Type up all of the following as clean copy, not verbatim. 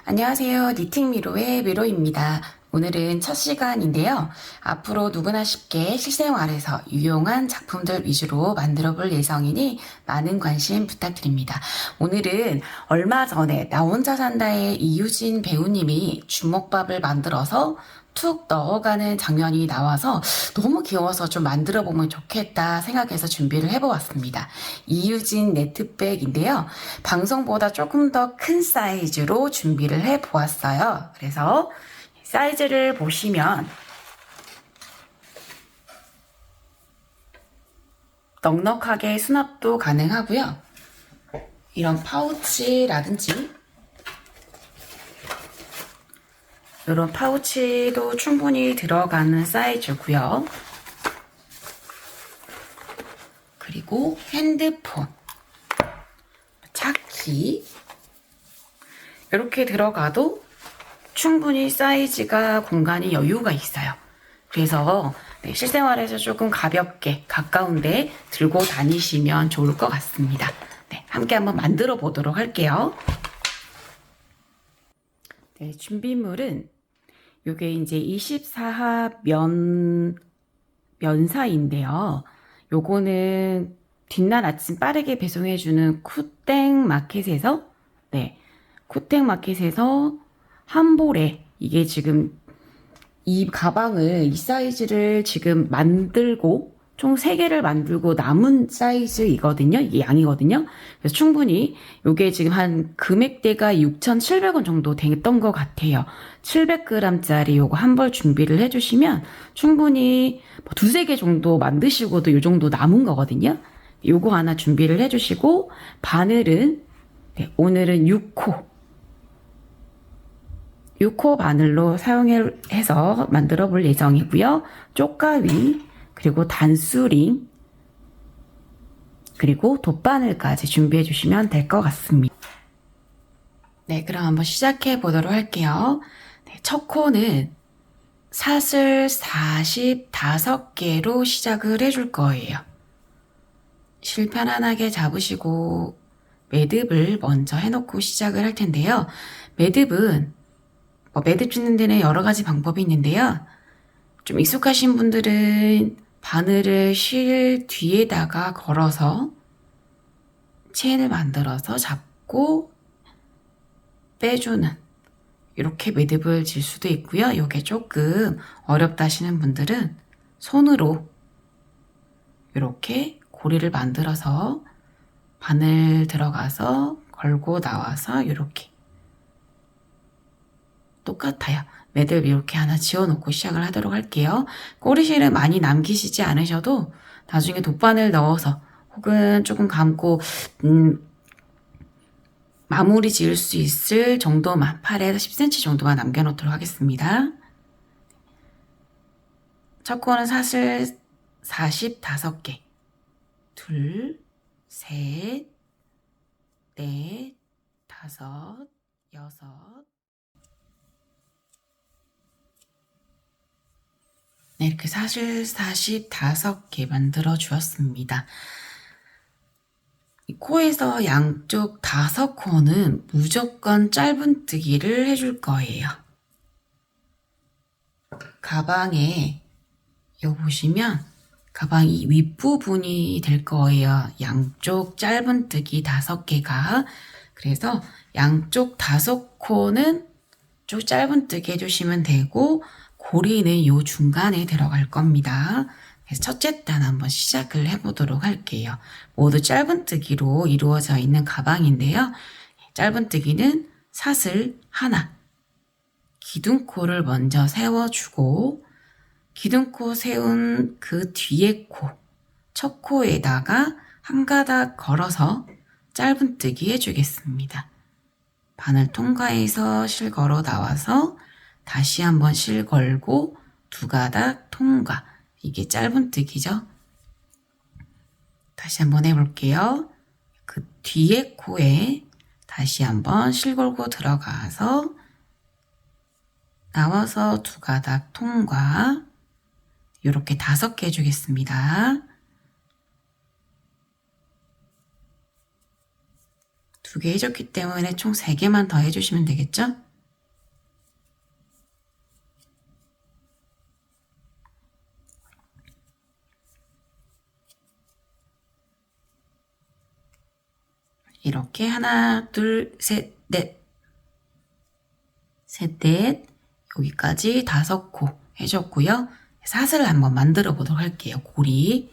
안녕하세요. 니팅미로의 미로입니다. 오늘은 첫 시간인데요. 앞으로 누구나 쉽게 실생활에서 유용한 작품들 위주로 만들어 볼 예정이니 많은 관심 부탁드립니다. 오늘은 얼마 전에 나 혼자 산다의 이유진 배우님이 주먹밥을 만들어서 툭 넣어가는 장면이 나와서 너무 귀여워서 좀 만들어 보면 좋겠다 생각해서 준비를 해보았습니다. 이유진 네트백인데요. 방송보다 조금 더 큰 사이즈로 준비를 해보았어요. 그래서 사이즈를 보시면 넉넉하게 수납도 가능하고요. 이런 파우치라든지 이런 파우치도 충분히 들어가는 사이즈고요. 그리고 핸드폰, 차키 이렇게 들어가도 충분히 사이즈가 공간이 여유가 있어요. 그래서 실생활에서 조금 가볍게 가까운데 들고 다니시면 좋을 것 같습니다. 함께 한번 만들어 보도록 할게요. 준비물은 요게 이제 24합 면사인데요. 요거는 뒷날 아침 빠르게 배송해주는 쿠땡 마켓에서 쿠땡 마켓에서 한 볼에 이게 지금 이 가방을 이 사이즈를 지금 만들고 총 3개를 만들고 남은 사이즈이거든요. 이게 양이거든요. 그래서 충분히 요게 지금 한 금액대가 6,700원 정도 됐던 것 같아요. 700g짜리 요거 한 벌 준비를 해주시면 충분히 뭐 2-3개 정도 만드시고도 요 정도 남은 거거든요. 요거 하나 준비를 해주시고 바늘은 오늘은 6호 바늘로 사용해서 만들어 볼 예정이고요. 쪽가위, 그리고 단수링, 그리고 돗바늘까지 준비해 주시면 될 것 같습니다. 그럼 한번 시작해 보도록 할게요. 첫 코는 사슬 45개로 시작을 해줄 거예요. 실 편안하게 잡으시고 매듭을 먼저 해놓고 시작을 할 텐데요. 매듭은 매듭 짓는 데는 여러 가지 방법이 있는데요. 좀 익숙하신 분들은 바늘을 실 뒤에다가 걸어서 체인을 만들어서 잡고 빼주는 이렇게 매듭을 질 수도 있고요. 이게 조금 어렵다 하시는 분들은 손으로 이렇게 고리를 만들어서 바늘 들어가서 걸고 나와서 이렇게 똑같아요. 매듭 이렇게 하나 지어놓고 시작을 하도록 할게요. 꼬리실을 많이 남기시지 않으셔도 나중에 돗바늘 넣어서 혹은 조금 감고 마무리 지을 수 있을 정도만 8에서 10cm 정도만 남겨놓도록 하겠습니다. 첫 코는 사슬 45개 둘, 셋, 넷, 다섯, 여섯 이렇게 사슬 45개 만들어 주었습니다. 이 코에서 양쪽 5코는 무조건 짧은뜨기를 해줄 거예요. 가방에 요 보시면 가방 이 윗부분이 될 거예요. 양쪽 짧은뜨기 5개가. 그래서 양쪽 5코는 쭉 짧은뜨기 해주시면 되고 고리는 요 중간에 들어갈 겁니다. 그래서 첫째 단 한번 시작을 해보도록 할게요. 모두 짧은뜨기로 이루어져 있는 가방인데요. 짧은뜨기는 사슬 하나, 기둥코를 먼저 세워주고 기둥코 세운 그 뒤에 코, 첫 코에다가 한 가닥 걸어서 짧은뜨기 해주겠습니다. 바늘 통과해서 실 걸어 나와서 다시 한번 실 걸고 2가닥 통과. 이게 짧은뜨기죠. 다시 한번 해볼게요. 그 뒤에 코에 다시 한번 실 걸고 들어가서 나와서 2가닥 통과. 이렇게 5개 해주겠습니다. 2개 해줬기 때문에 총 3개만 더 해주시면 되겠죠? 이렇게 하나, 둘, 셋, 넷. 셋, 넷. 여기까지 5코 해줬고요. 사슬을 한번 만들어 보도록 할게요. 고리.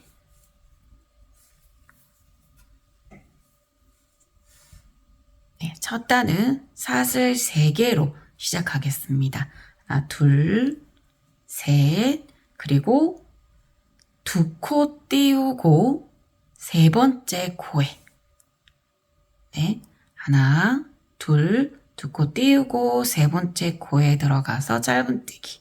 네, 첫 단은 사슬 3개로 시작하겠습니다. 하나, 둘, 셋, 그리고 2코 띄우고 3번째 코에 네, 하나, 둘, 2코 띄우고 3번째 코에 들어가서 짧은뜨기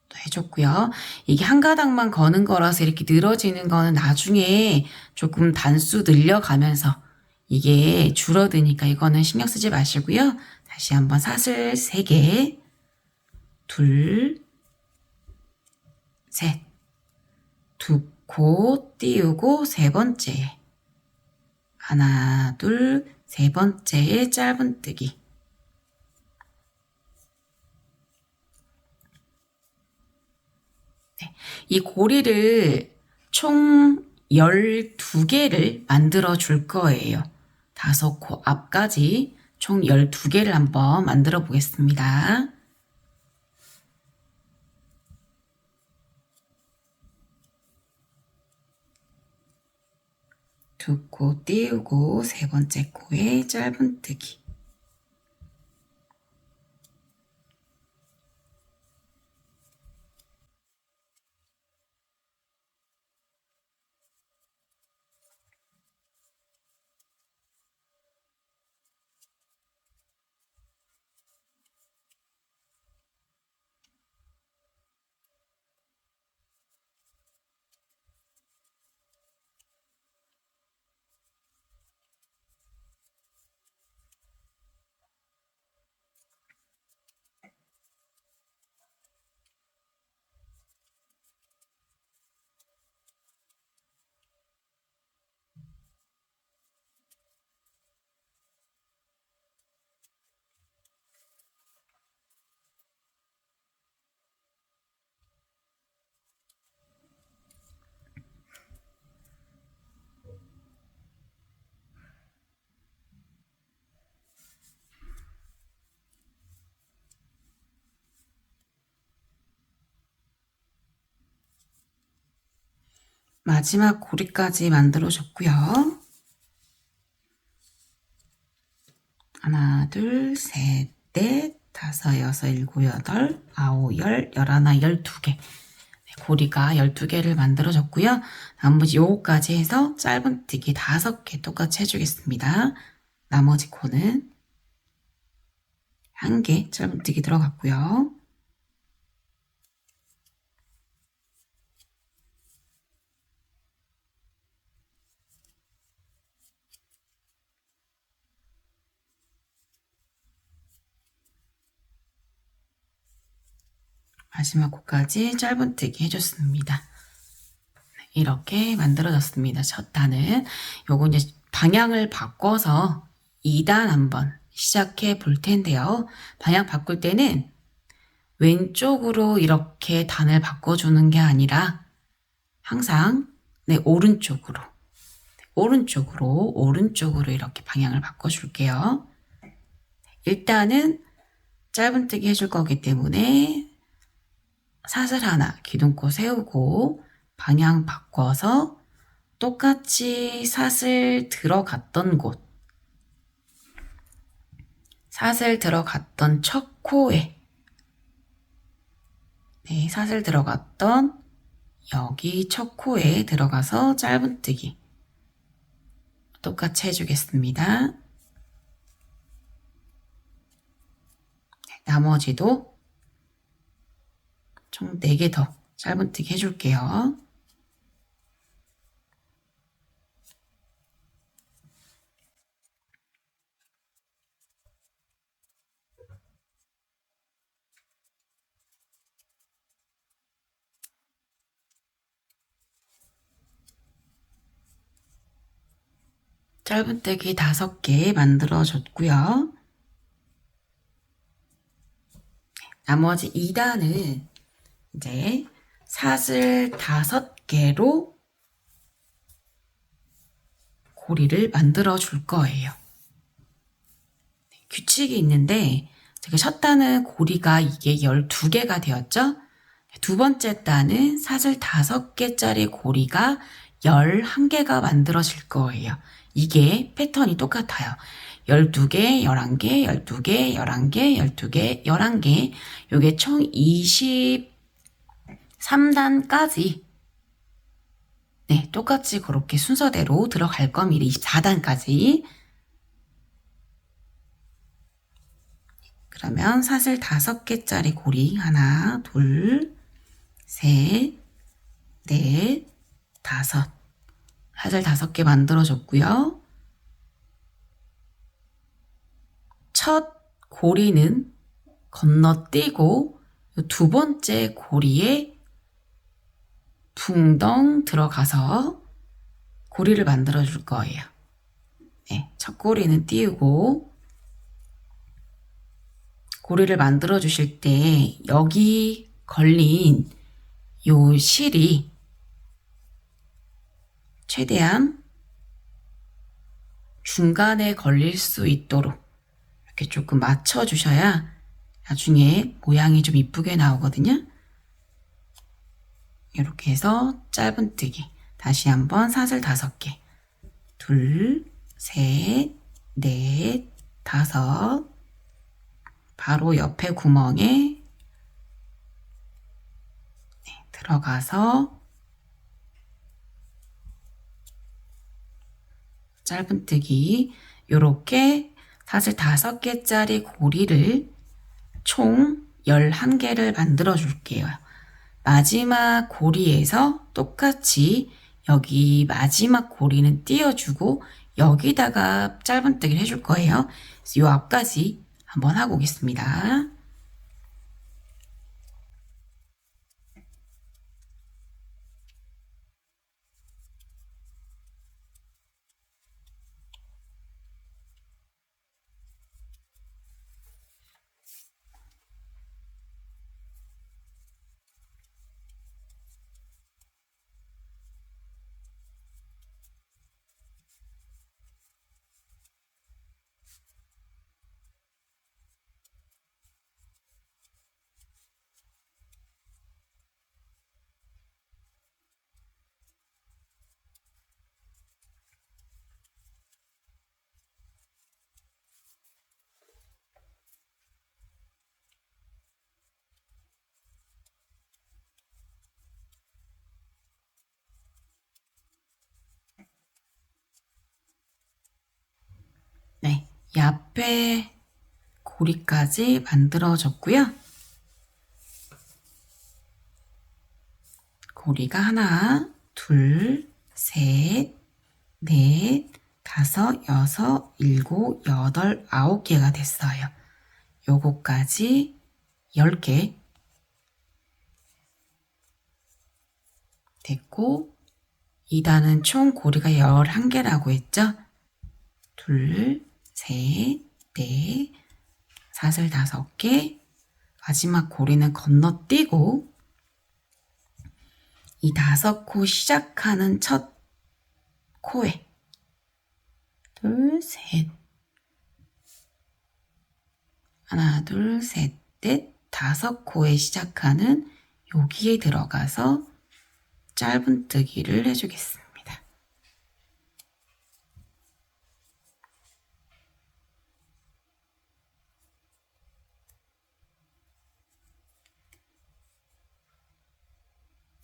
또 해줬고요. 이게 한 가닥만 거는 거라서 이렇게 늘어지는 거는 나중에 조금 단수 늘려가면서 이게 줄어드니까 이거는 신경 쓰지 마시고요. 다시 한번 사슬 3개, 둘, 셋, 2코 띄우고 3번째, 하나, 둘, 3번째에 짧은뜨기. 네, 이 고리를 총 12개를 만들어 줄 거예요. 5코 앞까지 총 12개를 한번 만들어 보겠습니다. 2코 띄우고 3번째 코에 짧은뜨기. 마지막 고리까지 만들어줬고요. 하나, 둘, 셋, 넷, 5, 6, 7, 8, 9, 10, 11, 12개. 고리가 12개를 만들어줬고요. 나머지 요거까지 해서 짧은뜨기 5개 똑같이 해주겠습니다. 나머지 코는 1개 짧은뜨기 들어갔고요. 마지막 코까지 짧은뜨기 해줬습니다. 이렇게 만들어졌습니다. 첫 단은 요거 이제 방향을 바꿔서 2단 한번 시작해 볼 텐데요. 방향 바꿀 때는 왼쪽으로 이렇게 단을 바꿔주는 게 아니라 항상 오른쪽으로 이렇게 방향을 바꿔줄게요. 일단은 짧은뜨기 해줄 거기 때문에 사슬 하나 기둥코 세우고 방향 바꿔서 똑같이 사슬 들어갔던 곳, 사슬 들어갔던 첫 코에 네, 사슬 들어갔던 여기 첫 코에 들어가서 짧은뜨기 똑같이 해주겠습니다. 네, 나머지도 총 4개 더 짧은뜨기 해줄게요. 짧은뜨기 5개 만들어줬고요. 나머지 2단은 이제 사슬 5개로 고리를 만들어 줄 거예요. 규칙이 있는데 제가 첫 단은 고리가 이게 12개가 되었죠? 두 번째 단은 사슬 5개짜리 고리가 11개가 만들어질 거예요. 이게 패턴이 똑같아요. 12개, 11개, 12개, 11개, 12개, 11개. 요게 총 23단까지 네, 똑같이 그렇게 순서대로 들어갈 겁니다. 24단까지. 그러면 사슬 5개짜리 고리 하나, 둘, 셋, 넷, 다섯. 사슬 5개 만들어줬고요. 첫 고리는 건너뛰고 두 번째 고리에 붕덩 들어가서 고리를 만들어 줄 거예요. 네, 첫 고리는 띄우고 고리를 만들어 주실 때 여기 걸린 요 실이 최대한 중간에 걸릴 수 있도록 이렇게 조금 맞춰 주셔야 나중에 모양이 좀 이쁘게 나오거든요. 이렇게 해서 짧은뜨기 다시 한번 사슬 5개 둘, 셋, 넷, 다섯 바로 옆에 구멍에 들어가서 짧은뜨기 이렇게 사슬 5개짜리 고리를 총 11개를 만들어 줄게요. 마지막 고리에서 똑같이 여기 마지막 고리는 띄워주고 여기다가 짧은뜨기를 해줄 거예요. 그래서 요 앞까지 한번 하고 오겠습니다. 네, 이 앞에 고리까지 만들어졌고요. 고리가 하나, 둘, 셋, 넷, 다섯, 여섯, 일곱, 여덟, 9개가 됐어요. 요거까지 10개 됐고 2단은 총 고리가 11개라고 했죠? 둘, 셋, 넷, 사슬 5개 마지막 고리는 건너뛰고 이 5코 시작하는 첫 코에 둘, 셋 하나, 둘, 셋, 넷, 5코에 시작하는 여기에 들어가서 짧은뜨기를 해주겠습니다.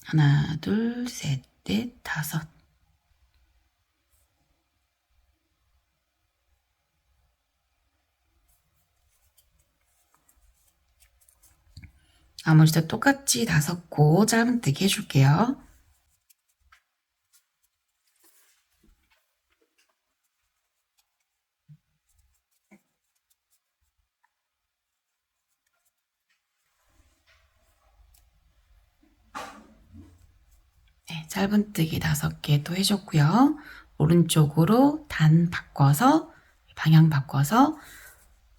하나, 둘, 셋, 넷, 다섯. 나머지도 똑같이 5코 짧은뜨기 해줄게요. 네, 짧은뜨기 5개 또 해줬고요. 오른쪽으로 단 바꿔서 방향 바꿔서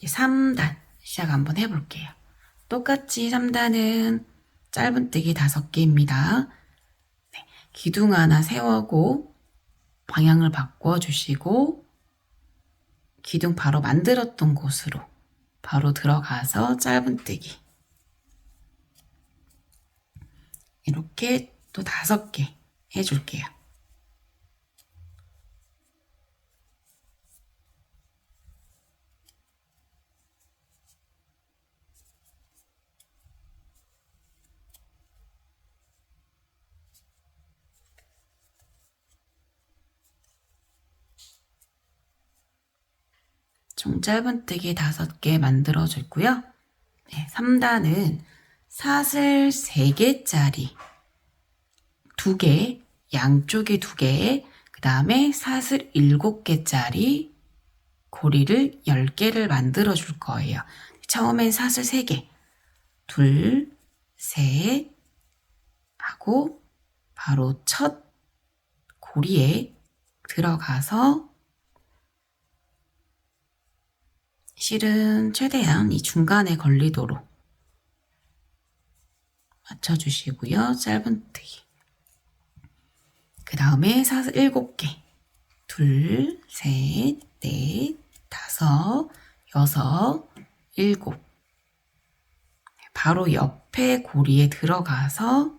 3단 시작 한번 해볼게요. 똑같이 3단은 짧은뜨기 5개입니다. 네, 기둥 하나 세우고 방향을 바꿔주시고 기둥 바로 만들었던 곳으로 바로 들어가서 짧은뜨기 이렇게 또 5개 해줄게요. 총 짧은뜨기 5개 만들어줬고요. 네, 3단은 사슬 3개짜리 2개, 양쪽에 2개, 그 다음에 사슬 7개짜리 고리를 10개를 만들어 줄 거예요. 처음엔 사슬 3개, 둘, 셋 하고 바로 첫 고리에 들어가서 실은 최대한 이 중간에 걸리도록 맞춰주시고요. 짧은뜨기. 그 다음에 사슬 7개. 둘, 셋, 넷, 5, 6, 7. 바로 옆에 고리에 들어가서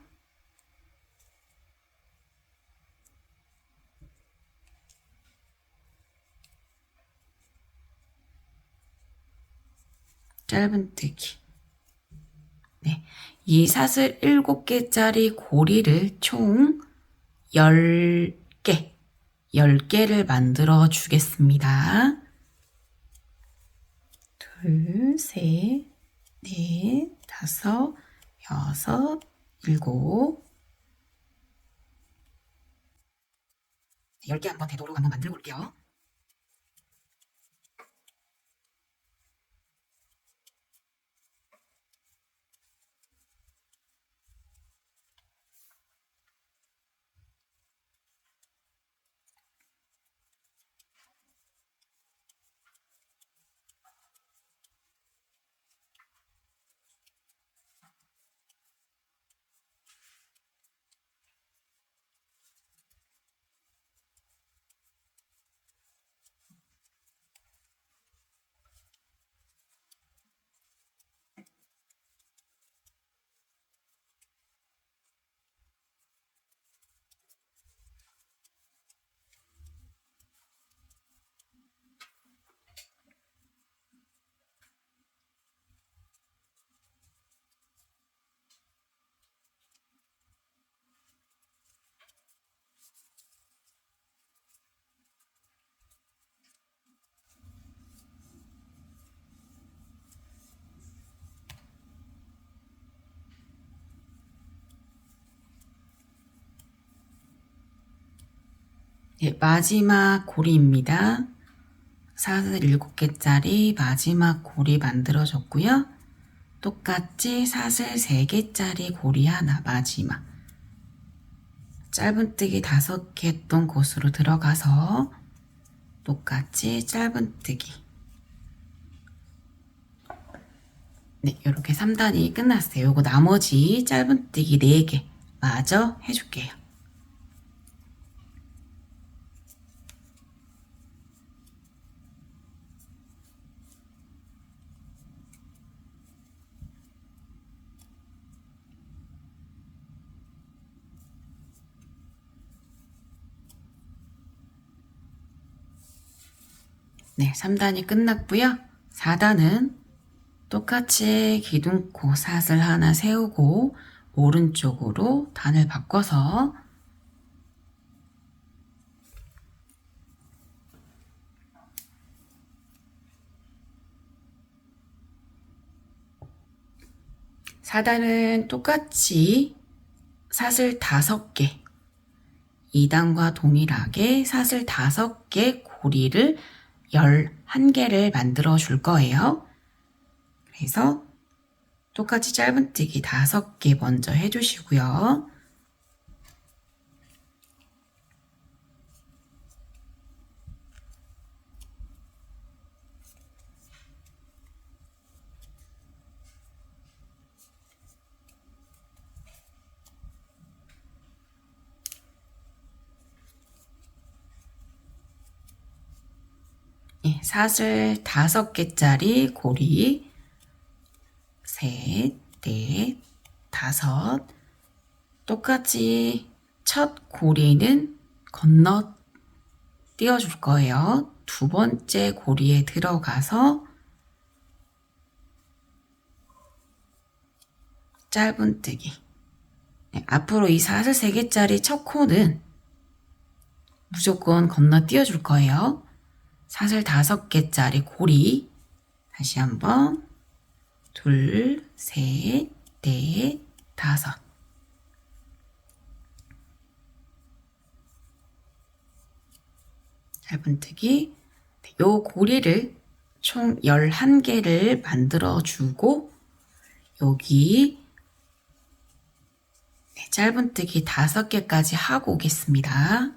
짧은뜨기. 네, 이 사슬 7개짜리 고리를 총 10개, 10개를 만들어 주겠습니다. 둘, 셋, 넷, 5, 6, 7. 10개 한번 되도록 한번 만들어 볼게요. 네, 마지막 고리입니다. 사슬 7개짜리 마지막 고리 만들어줬고요. 똑같이 사슬 3개짜리 고리 하나 마지막 짧은뜨기 5개 했던 곳으로 들어가서 똑같이 짧은뜨기. 네, 이렇게 3단이 끝났어요. 요거 나머지 짧은뜨기 4개 마저 해줄게요. 네, 3단이 끝났고요. 4단은 똑같이 기둥코 사슬 하나 세우고 오른쪽으로 단을 바꿔서 사단은 똑같이 사슬 5개 2단과 동일하게 사슬 5개 고리를 11개를 만들어 줄 거예요. 그래서 똑같이 짧은뜨기 5개 먼저 해주시고요. 사슬 5개짜리 고리 셋, 넷, 다섯. 똑같이 첫 고리는 건너 띄워줄 거예요. 두 번째 고리에 들어가서 짧은뜨기. 앞으로 이 사슬 3개짜리 첫 코는 무조건 건너 띄워줄 거예요. 사슬 5개짜리 고리 다시 한번 둘, 셋, 넷, 다섯. 짧은뜨기. 요 고리를 총 11개를 만들어 주고 여기 짧은뜨기 5개까지 하고 오겠습니다.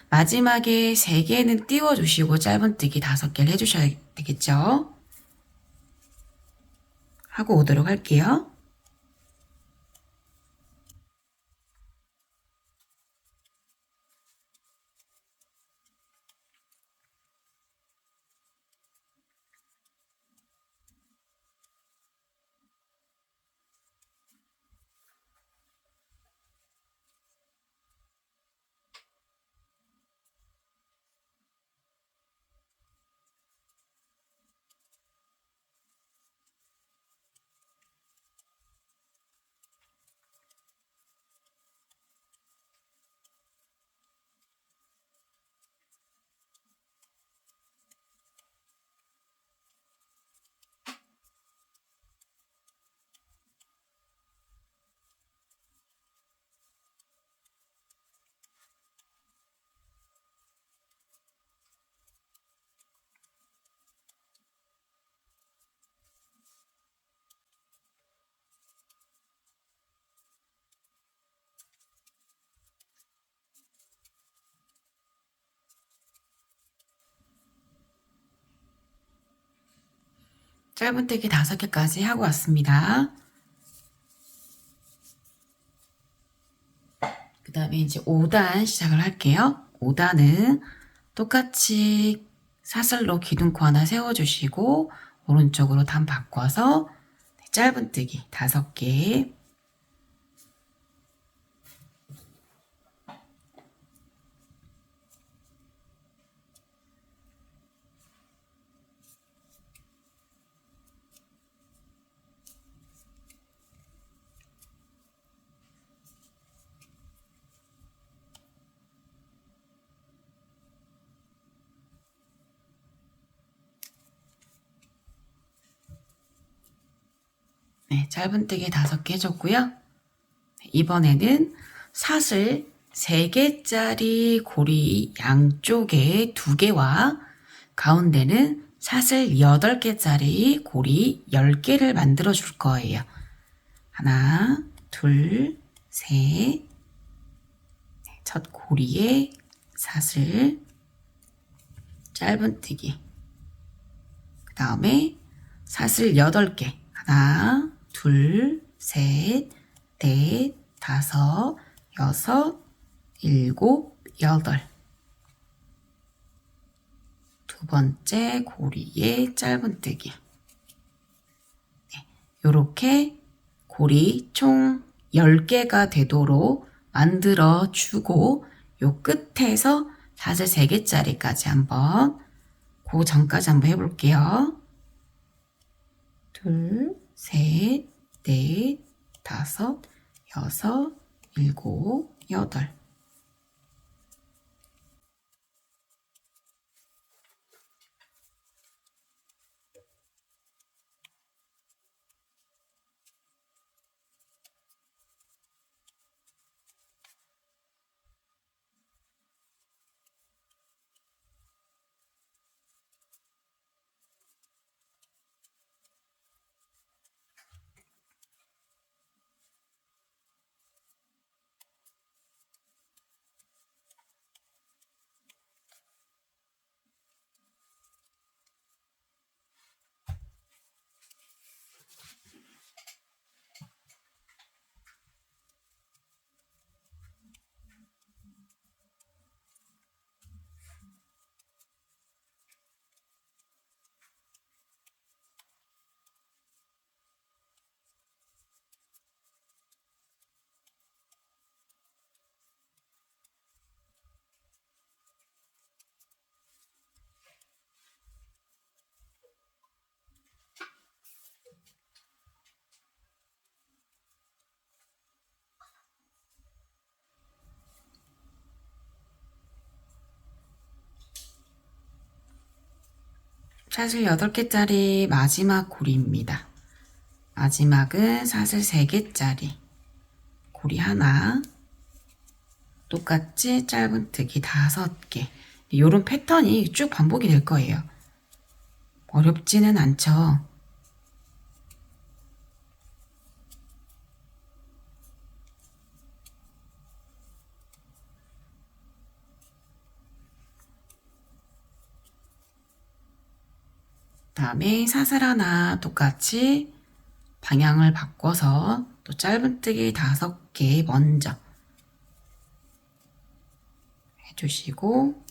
마지막에 3개는 띄워주시고 짧은뜨기 5개를 해주셔야 되겠죠? 하고 오도록 할게요. 짧은뜨기 5개까지 하고 왔습니다. 그 다음에 이제 5단 시작을 할게요. 5단은 똑같이 사슬로 기둥코 하나 세워주시고 오른쪽으로 단 바꿔서 짧은뜨기 5개. 짧은뜨기 5개 해줬고요. 이번에는 사슬 3개짜리 고리 양쪽에 2개와 가운데는 사슬 8개짜리 고리 10개를 만들어 줄 거예요. 하나, 둘, 셋. 첫 고리에 사슬 짧은뜨기. 그 다음에 사슬 8개. 하나, 둘, 셋, 넷, 다섯, 여섯, 일곱, 여덟. 두 번째 고리에 짧은뜨기. 요렇게 고리 총 10개가 되도록 만들어 주고 요 끝에서 사슬 3개짜리까지 한번 그 전까지 한번 해볼게요. 둘, 셋, 넷, 다섯, 여섯, 일곱, 여덟. 사슬 8개짜리 마지막 고리입니다. 마지막은 사슬 3개짜리 고리 하나, 똑같이 짧은뜨기 5개. 이런 패턴이 쭉 반복이 될 거예요. 어렵지는 않죠. 다음에 사슬 하나 똑같이 방향을 바꿔서 또 짧은뜨기 5개 먼저 해주시고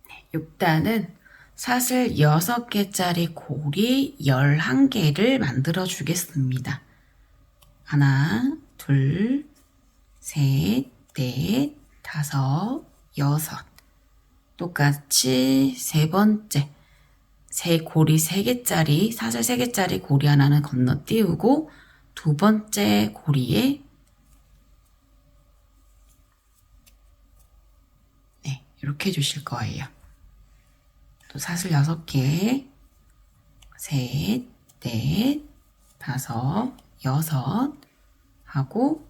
네, 6단은 사슬 6개짜리 고리 11개를 만들어 주겠습니다. 하나, 둘, 셋, 넷, 다섯, 여섯. 똑같이 세 번째 고리 3개짜리 사슬 3개짜리 고리 하나는 건너띄우고 두 번째 고리에 네, 이렇게 해주실 거예요. 또 사슬 6개 셋, 넷, 다섯, 여섯 하고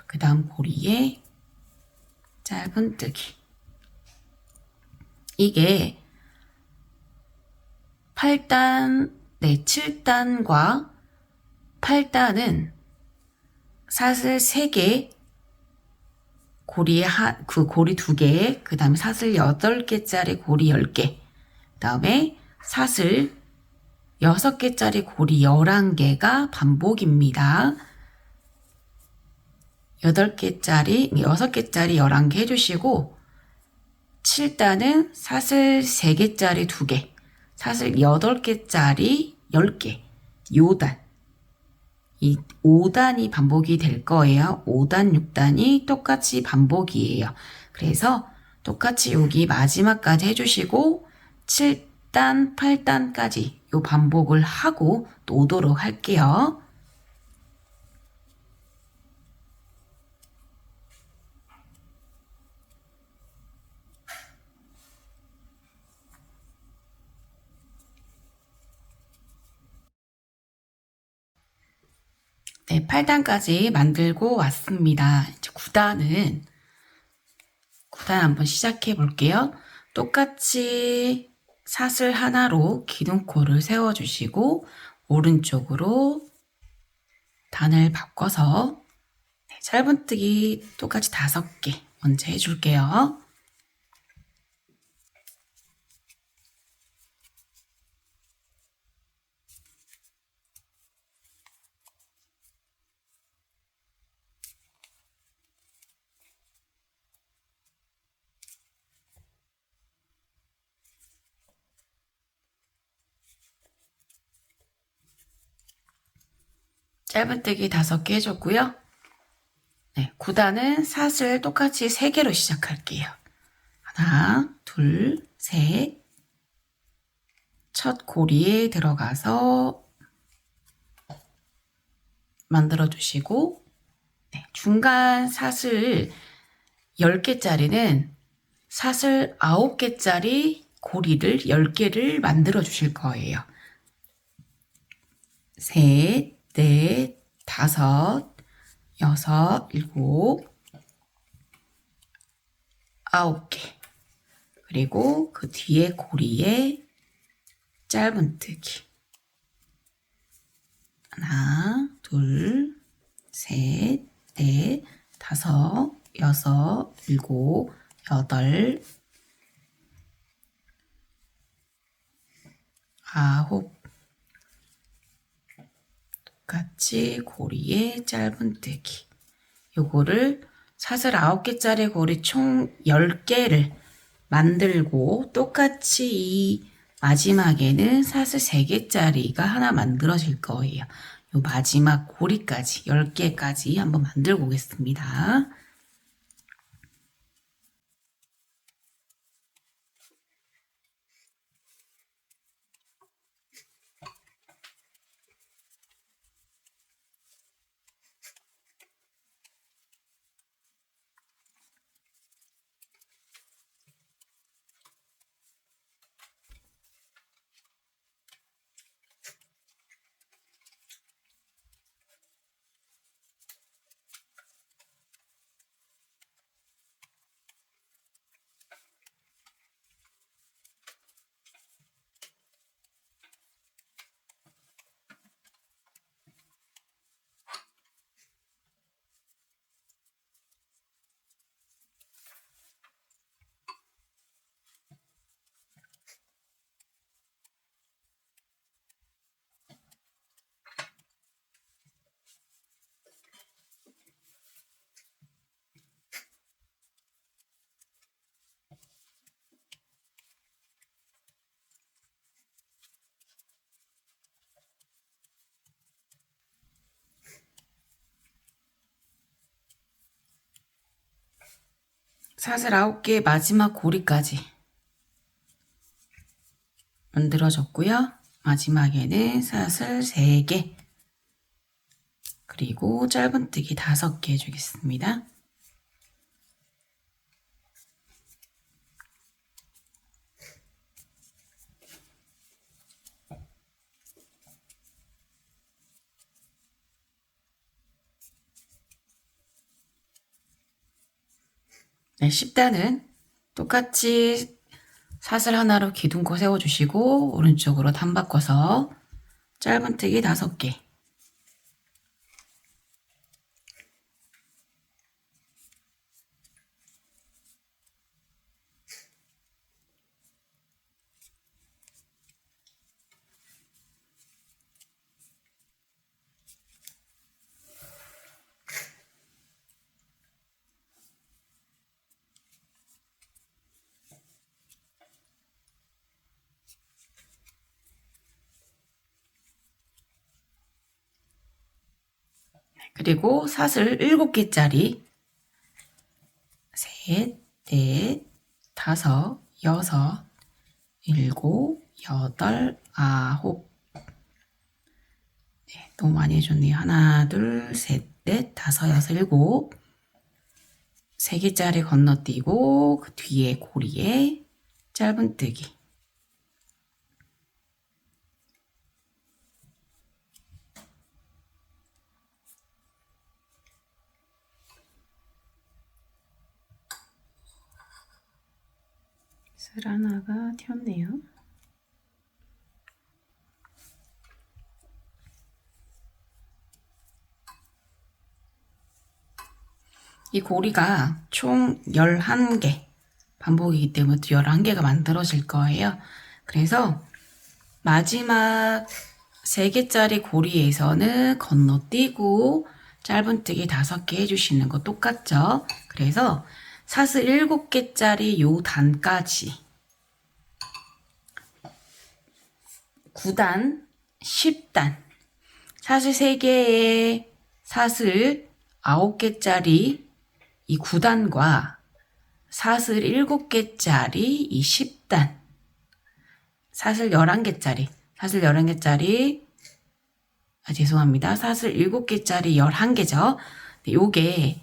그 다음 고리에 짧은뜨기. 이게 8단, 네, 7단과 8단은 사슬 3개, 고리 고리 2개, 그 다음에 사슬 8개짜리 고리 10개, 그 다음에 사슬 6개짜리 고리 11개가 반복입니다. 6개짜리 11개 해주시고 7단은 사슬 3개짜리 2개, 사슬 8개짜리 10개, 요단. 이 5단이 반복이 될 거예요. 5단, 6단이 똑같이 반복이에요. 그래서 똑같이 여기 마지막까지 해주시고 7단, 8단까지 요 반복을 하고 또 오도록 할게요. 네, 8단까지 만들고 왔습니다. 이제 9단은 9단 한번 시작해 볼게요. 똑같이 사슬 하나로 기둥코를 세워주시고 오른쪽으로 단을 바꿔서 짧은뜨기 똑같이 5개 먼저 해줄게요. 짧은뜨기 5개 해줬고요. 네, 9단은 사슬 똑같이 3개로 시작할게요. 하나, 둘, 셋. 첫 고리에 들어가서 만들어주시고 네, 중간 사슬 10개짜리는 사슬 9개짜리 고리를 10개를 만들어 주실 거예요. 셋, 넷, 다섯, 여섯, 일곱, 9개. 그리고 그 뒤에 고리에 짧은뜨기. 하나, 둘, 셋, 넷, 다섯, 여섯, 일곱, 여덟, 9. 똑같이 고리에 짧은뜨기. 요거를 사슬 9개짜리 고리 총 10개를 만들고 똑같이 이 마지막에는 사슬 3개짜리가 하나 만들어질 거예요. 요 마지막 고리까지 10개까지 한번 만들고 오겠습니다. 사슬 9개 마지막 고리까지 만들어졌고요. 마지막에는 사슬 3개 그리고 짧은뜨기 5개 해주겠습니다. 네, 10단은 똑같이 사슬 하나로 기둥코 세워주시고 오른쪽으로 단 바꿔서 짧은뜨기 5개 그리고 사슬 7개짜리 셋, 넷, 다섯, 여섯, 일곱, 여덟, 아홉 네, 너무 많이 해줬네요. 하나, 둘, 셋, 넷, 다섯, 여섯, 일곱 3개짜리 건너뛰고 그 뒤에 고리에 짧은뜨기 슬 하나가 튀었네요. 이 고리가 총 11개 반복이기 때문에 11개가 만들어질 거예요. 그래서 마지막 3개짜리 고리에서는 건너뛰고 짧은뜨기 5개 해주시는 거 똑같죠? 그래서 사슬 7개짜리 요 단까지 9단, 10단 사슬 3개에 사슬 9개짜리 이 9단과 사슬 7개짜리 이 10단 사슬 11개짜리 죄송합니다. 사슬 7개짜리 11개죠. 요게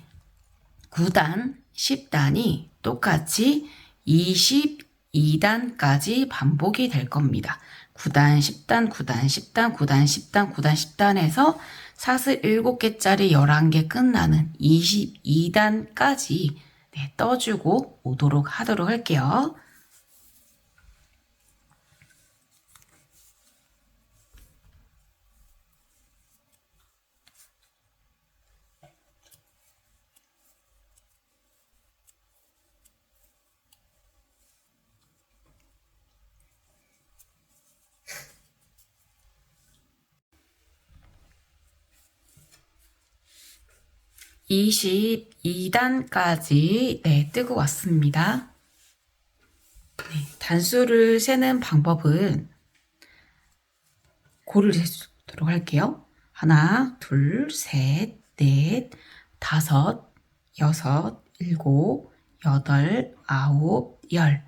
9단, 10단이 똑같이 22단까지 반복이 될 겁니다. 9단, 10단, 9단, 10단, 9단, 10단, 9단, 10단에서 사슬 7개짜리 11개 끝나는 22단까지 네, 떠주고 오도록 하도록 할게요. (22단까지) 네, 뜨고 왔습니다. 네, 단수를 세는 방법은 고를 세도록 할게요. 하나, 둘, 셋, 넷, 다섯, 여섯, 일곱, 여덟, 아홉, 열,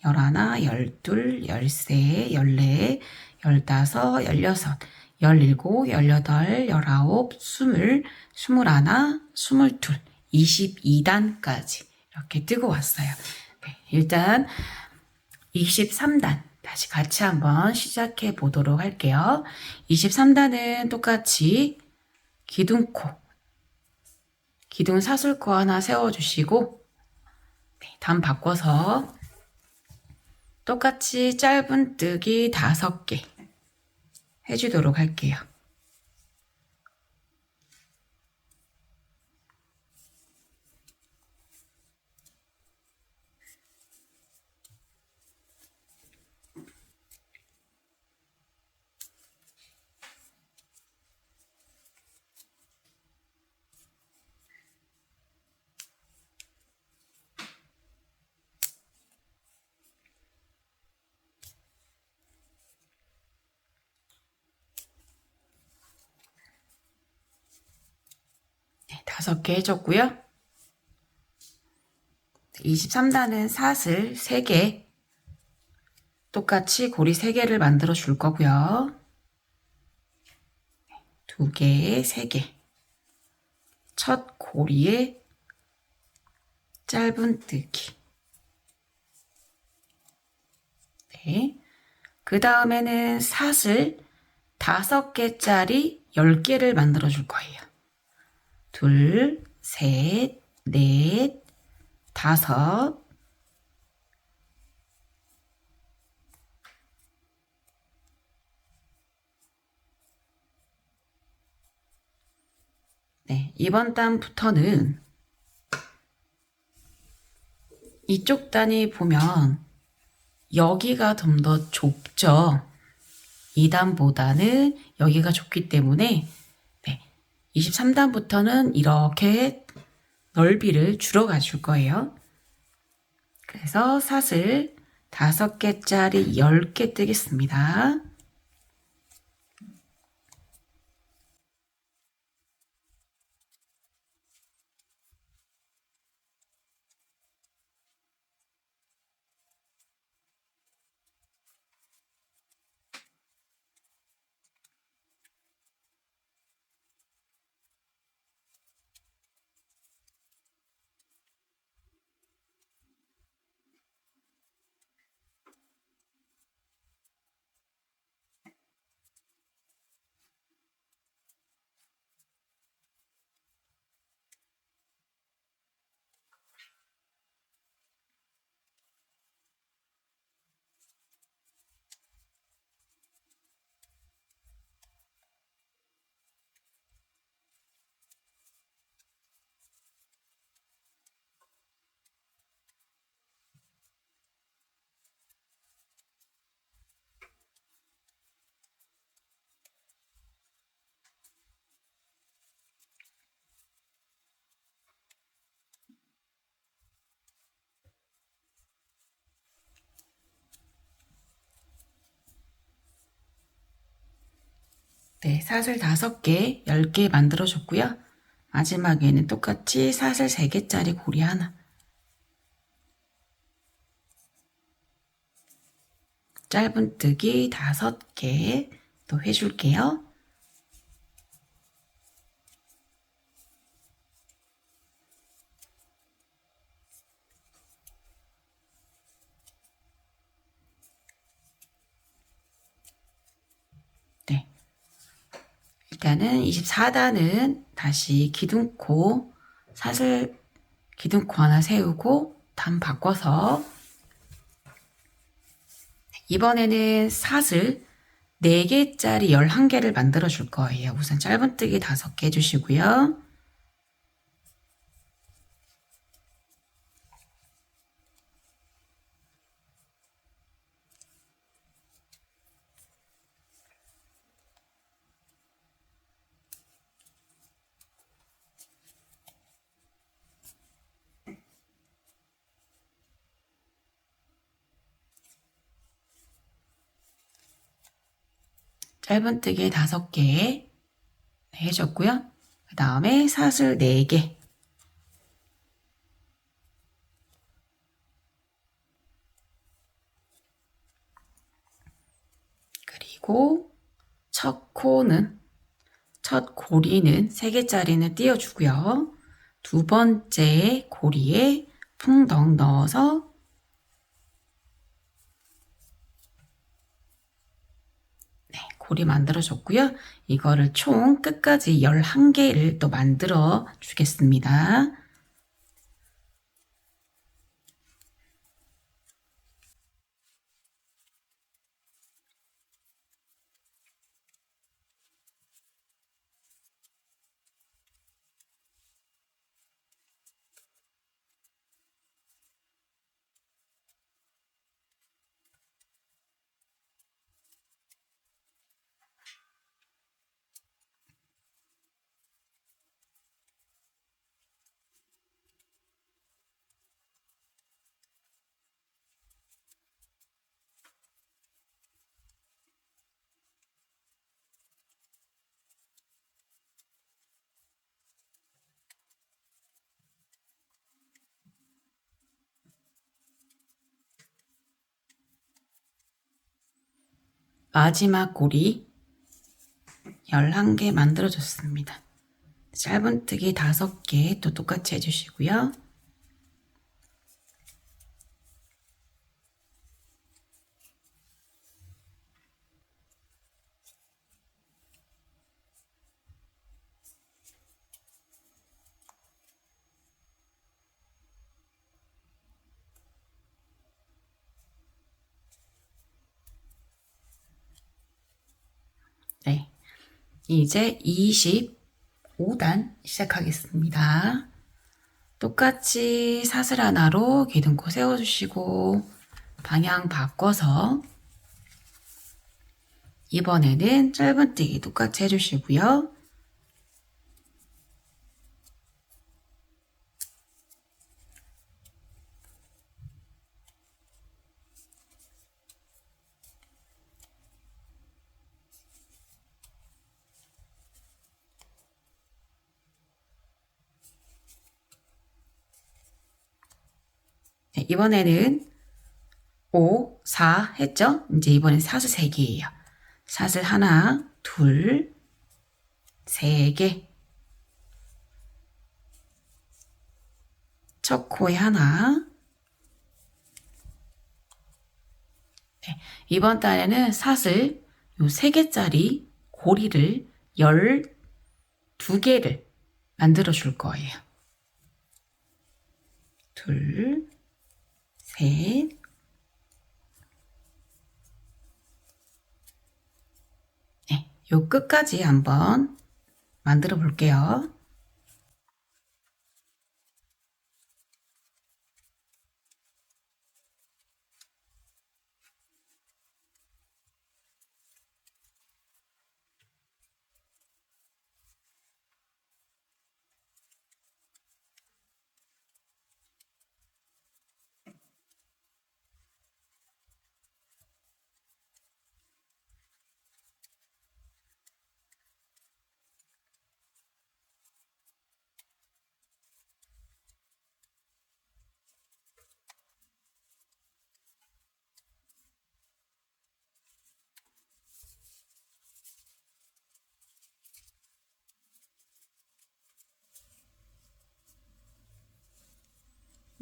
열하나, 열둘, 열세, 열네, 열다섯, 열여섯, 열일곱, 열여덟, 열아홉, 스물, 스물하나, 스물둘, 22단까지 이렇게 뜨고 왔어요. 네, 일단 23단 다시 같이 한번 시작해 보도록 할게요. 23단은 똑같이 기둥코, 기둥 사슬코 하나 세워주시고 네, 단 바꿔서 똑같이 짧은뜨기 5개 해주도록 할게요. 네, 5개 해줬고요. 23단은 사슬 3개, 똑같이 고리 3개를 만들어 줄 거고요. 2개, 3개. 첫 고리에 짧은뜨기. 네. 그 다음에는 사슬 5개짜리 10개를 만들어 줄 거예요. 둘, 셋, 넷, 다섯, 네, 이번 단부터는 이쪽 단이 보면 여기가 좀 더 좁죠. 2단보다는 여기가 좁기 때문에 네, 23단부터는 이렇게 넓이를 줄여가 줄 거예요. 그래서 사슬 5개짜리 10개 뜨겠습니다. 네, 사슬 5개, 10개 만들어줬고요. 마지막에는 똑같이 사슬 3개짜리 고리 하나. 짧은뜨기 5개 또 해줄게요. 네. 일단은 24단은 다시 기둥코, 사슬 기둥코 하나 세우고 단 바꿔서 이번에는 사슬 4개짜리 11개를 만들어 줄 거예요. 우선 짧은뜨기 5개 해주시고요. 짧은뜨기 5개 해줬고요. 그 다음에 사슬 4개. 그리고 첫 고리는 3개짜리는 띄워주고요. 두 번째 고리에 풍덩 넣어서 고리 만들어줬고요. 이거를 총 끝까지 11개를 또 만들어 주겠습니다. 마지막 고리 11개 만들어줬습니다. 짧은뜨기 5개 또 똑같이 해주시고요. 네, 이제 25단 시작하겠습니다. 똑같이 사슬 하나로 기둥코 세워주시고 방향 바꿔서 이번에는 짧은뜨기 똑같이 해주시고요. 네, 이번에는 5, 4 했죠? 이제 이번엔 사슬 3개예요. 사슬 하나, 둘, 3개. 첫 코에 하나. 네, 이번 달에는 사슬 요 3개짜리 고리를 12개를 만들어 줄 거예요. 둘, 셋, 네, 요 끝까지 한번 만들어 볼게요.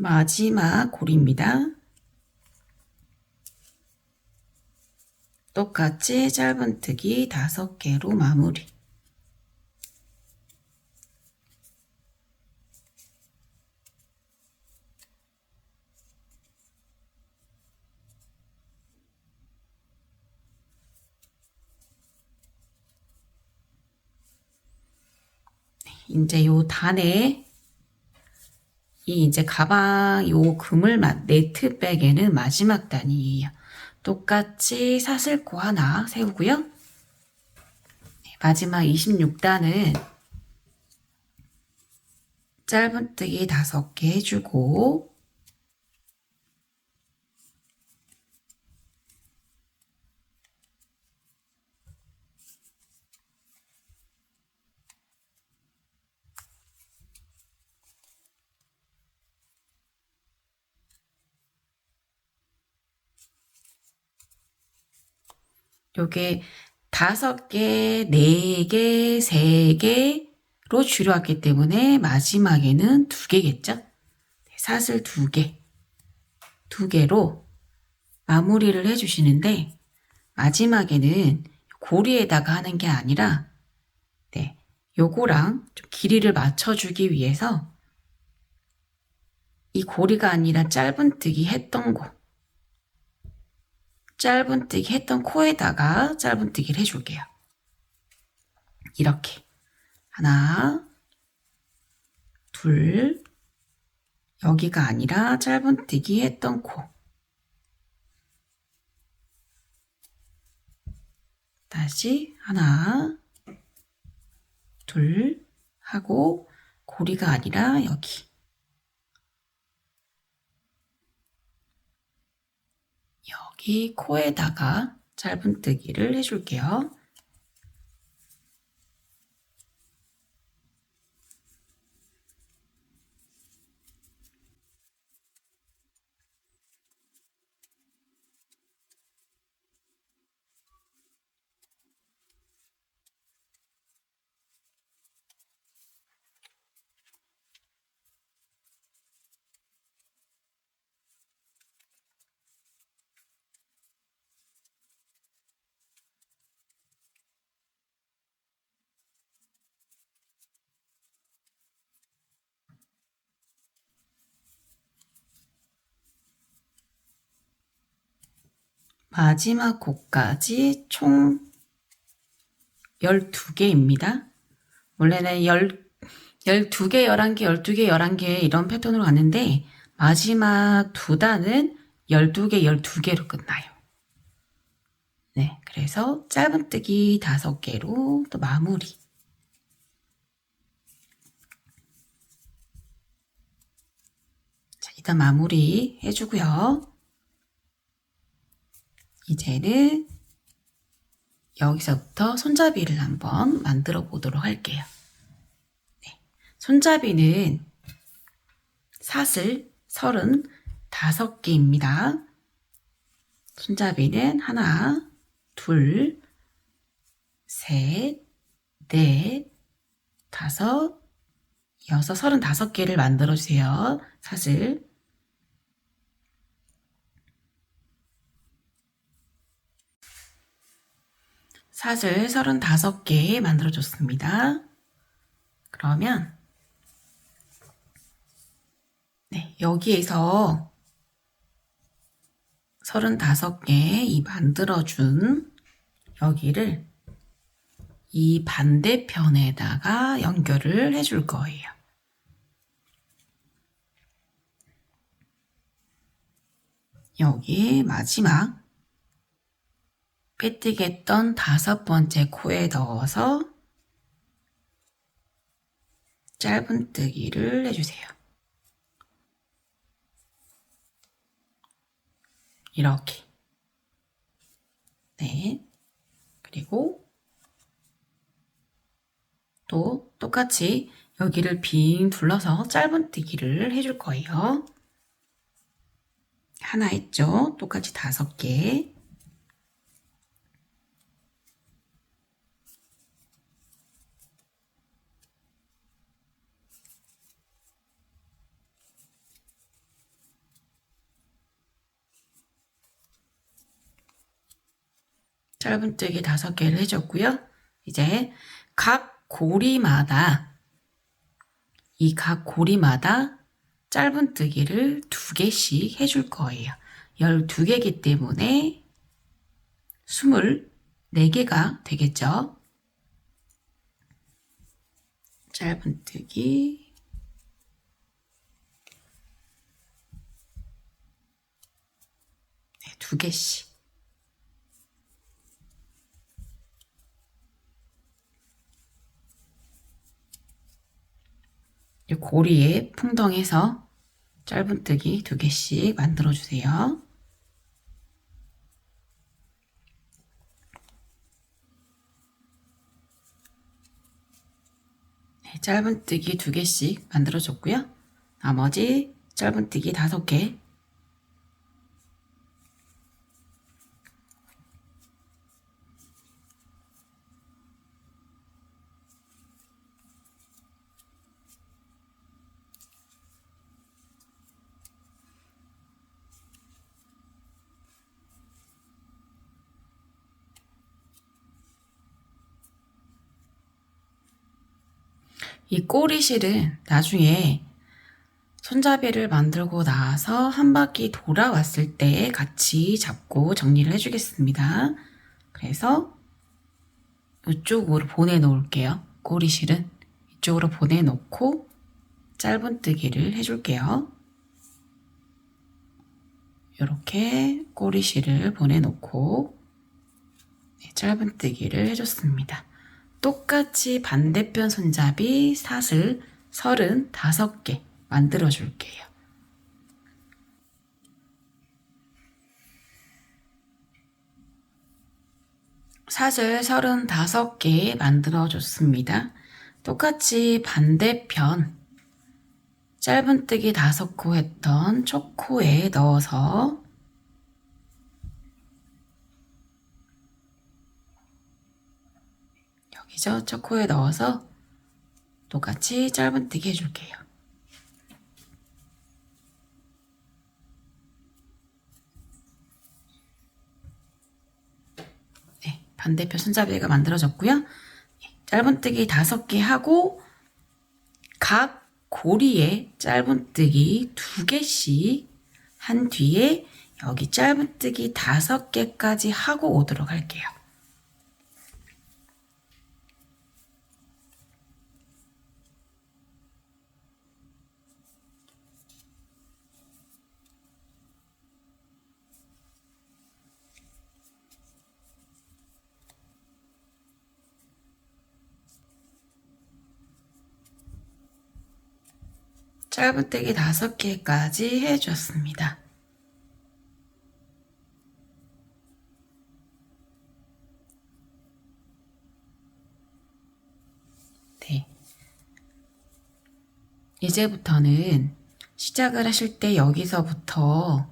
마지막 고리입니다. 똑같이 짧은뜨기 5개로 마무리. 이제 요 단에 이 이제 가방 요 네트백에는 마지막 단이에요. 똑같이 사슬코 하나 세우고요. 마지막 26단은 짧은뜨기 5개 해주고 요게 5개, 4개, 3개로 줄여왔기 때문에 마지막에는 2개겠죠? 사슬 2개, 2개로 마무리를 해주시는데 마지막에는 고리에다가 하는 게 아니라 요거랑 좀 길이를 맞춰주기 위해서 이 고리가 아니라 짧은뜨기 했던 짧은뜨기 했던 코에다가 짧은뜨기를 해줄게요. 이렇게 하나, 둘, 여기가 아니라 짧은뜨기 했던 코, 다시 하나, 둘 하고 고리가 아니라 여기 코에다가 짧은뜨기를 해줄게요. 마지막 코까지 총 12개입니다. 원래는 12개, 11개, 12개, 11개 이런 패턴으로 갔는데 마지막 2단은 12개, 12개로 끝나요. 네, 그래서 짧은뜨기 5개로 또 마무리. 자, 일단 마무리 해주고요. 이제는 여기서부터 손잡이를 한번 만들어 보도록 할게요. 네, 손잡이는 사슬 35개입니다. 손잡이는 하나, 둘, 셋, 넷, 다섯, 여섯, 35개를 만들어주세요. 사슬. 사슬 35개 만들어줬습니다. 그러면 여기에서 35개 이 만들어준 여기를 이 반대편에다가 연결을 해줄 거예요. 여기 마지막 빼뜨기 했던 5번째 코에 넣어서 짧은뜨기를 해주세요. 이렇게. 네. 그리고 또 똑같이 여기를 빙 둘러서 짧은뜨기를 해줄 거예요. 하나 했죠? 똑같이 5개. 짧은뜨기 5개를 해줬고요. 이제 각 고리마다 이 각 고리마다 짧은뜨기를 2개씩 해줄 거예요. 12개이기 때문에 24개가 되겠죠. 짧은뜨기 2개씩. 고리에 풍덩해서 짧은뜨기 2개씩 만들어주세요. 네, 짧은뜨기 2개씩 만들어줬고요. 나머지 짧은뜨기 5개. 이 꼬리실은 나중에 손잡이를 만들고 나서 한 바퀴 돌아왔을 때 같이 잡고 정리를 해주겠습니다. 그래서 이쪽으로 보내놓을게요. 꼬리실은 이쪽으로 보내놓고 짧은뜨기를 해줄게요. 이렇게 꼬리실을 보내놓고 짧은뜨기를 해줬습니다. 똑같이 반대편 손잡이 사슬 35개 만들어 줄게요. 사슬 35개 만들어 줬습니다. 똑같이 반대편 짧은뜨기 5코 했던 초코에 넣어서 여기죠? 초코에 넣어서 똑같이 짧은뜨기 해줄게요. 네, 반대편 손잡이가 만들어졌고요. 짧은뜨기 5개 하고 각 고리에 짧은뜨기 2개씩 한 뒤에 여기 짧은뜨기 5개까지 하고 오도록 할게요. 짧은뜨기 5개까지 해줬습니다. 네. 이제부터는 시작을 하실 때 여기서부터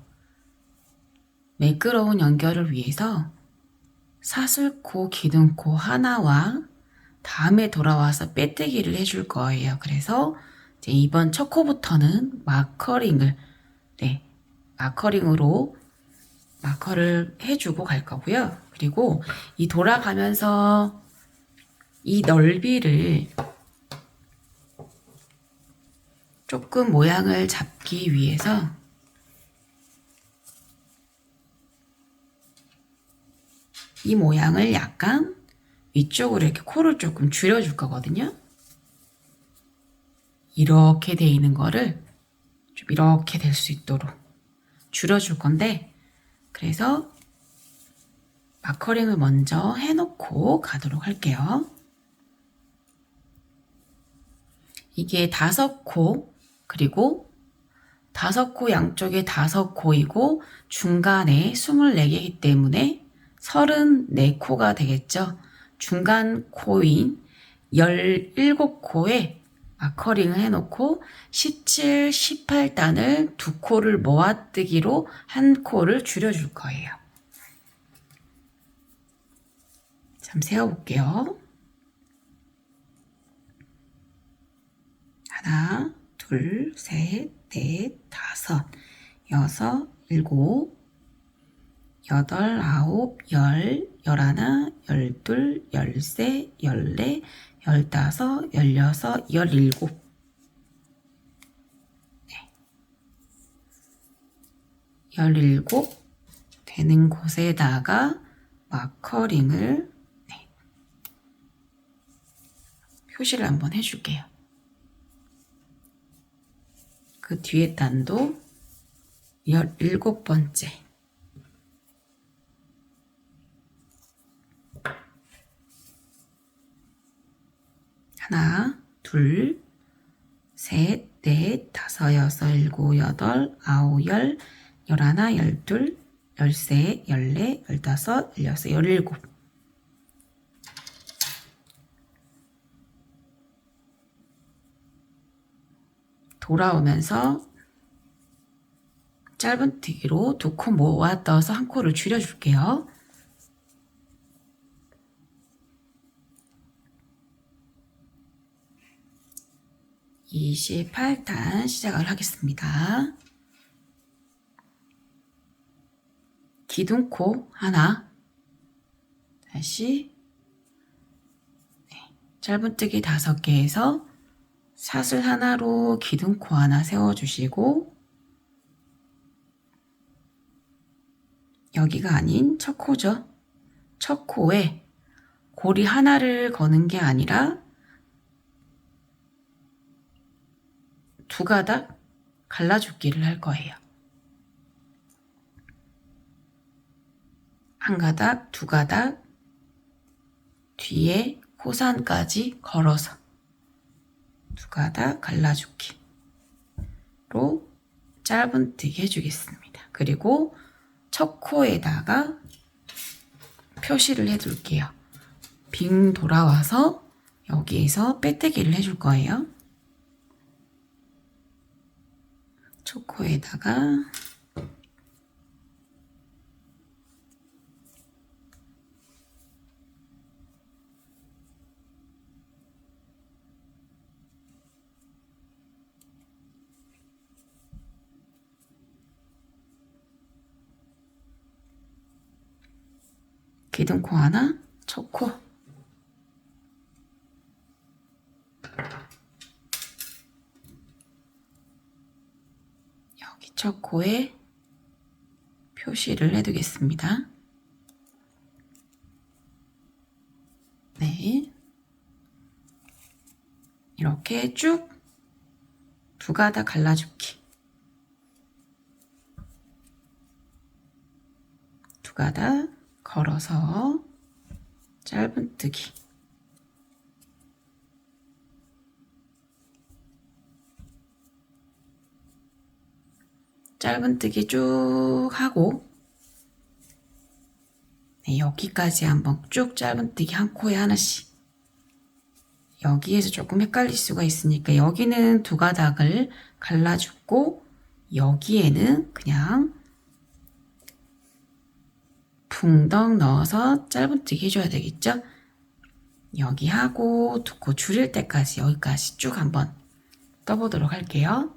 매끄러운 연결을 위해서 사슬코, 기둥코 하나와 다음에 돌아와서 빼뜨기를 해줄 거예요. 그래서 이제 이번 첫 코부터는 마커링을, 마커링으로 마커를 해주고 갈 거고요. 그리고 이 돌아가면서 이 넓이를 조금 모양을 잡기 위해서 이 모양을 약간 위쪽으로 이렇게 코를 조금 줄여줄 거거든요. 이렇게 돼 있는 거를 좀 이렇게 될 수 있도록 줄여줄 건데, 그래서 마커링을 먼저 해놓고 가도록 할게요. 이게 5코, 그리고 5코 양쪽에 5코이고 중간에 24개이기 때문에 34코가 되겠죠. 중간 코인 17코에 마커링을 해놓고 17, 18단을 2코를 모아뜨기로 한 코를 줄여줄 거예요. 좀 세워볼게요. 하나, 둘, 셋, 넷, 다섯, 여섯, 일곱, 여덟, 아홉, 열, 열하나, 열둘, 열세, 열네, 열다섯, 열여섯, 열일곱. 네. 17 되는 곳에다가 마커링을 표시를 한번 해줄게요. 그 뒤에 단도 17번째. 하나, 둘, 셋, 넷, 다섯, 여섯, 일곱, 여덟, 아홉, 열, 열하나, 열둘, 열세, 열네, 열다섯, 열여섯, 열일곱. 돌아오면서 짧은뜨기로 2코 모아 떠서 한 코를 줄여줄게요. (28단) 시작을 하겠습니다. 기둥코 하나, 다시 짧은뜨기 5개에서 사슬 하나로 기둥코 하나 세워주시고 여기가 아닌 첫 코죠. 첫 코에 고리 하나를 거는 게 아니라 두 가닥 갈라줍기를 할 거예요. 한 가닥, 두 가닥 뒤에 코산까지 걸어서 두 가닥 갈라주기로 짧은뜨기 해주겠습니다. 그리고 첫 코에다가 표시를 해둘게요. 빙 돌아와서 여기에서 빼뜨기를 해줄 거예요. 첫 코에다가 기둥코 하나, 첫 코 여기 첫 코에 표시를 해두겠습니다. 네, 이렇게 쭉 두 가닥 갈라줍기 두 가닥 걸어서 짧은뜨기 짧은뜨기 쭉 하고 네, 여기까지 한번 쭉 짧은뜨기 한 코에 하나씩 여기에서 조금 헷갈릴 수가 있으니까 여기는 두 가닥을 갈라주고 여기에는 그냥 붕덩 넣어서 짧은뜨기 해줘야 되겠죠? 여기 하고 두 코 줄일 때까지 여기까지 쭉 한번 떠보도록 할게요.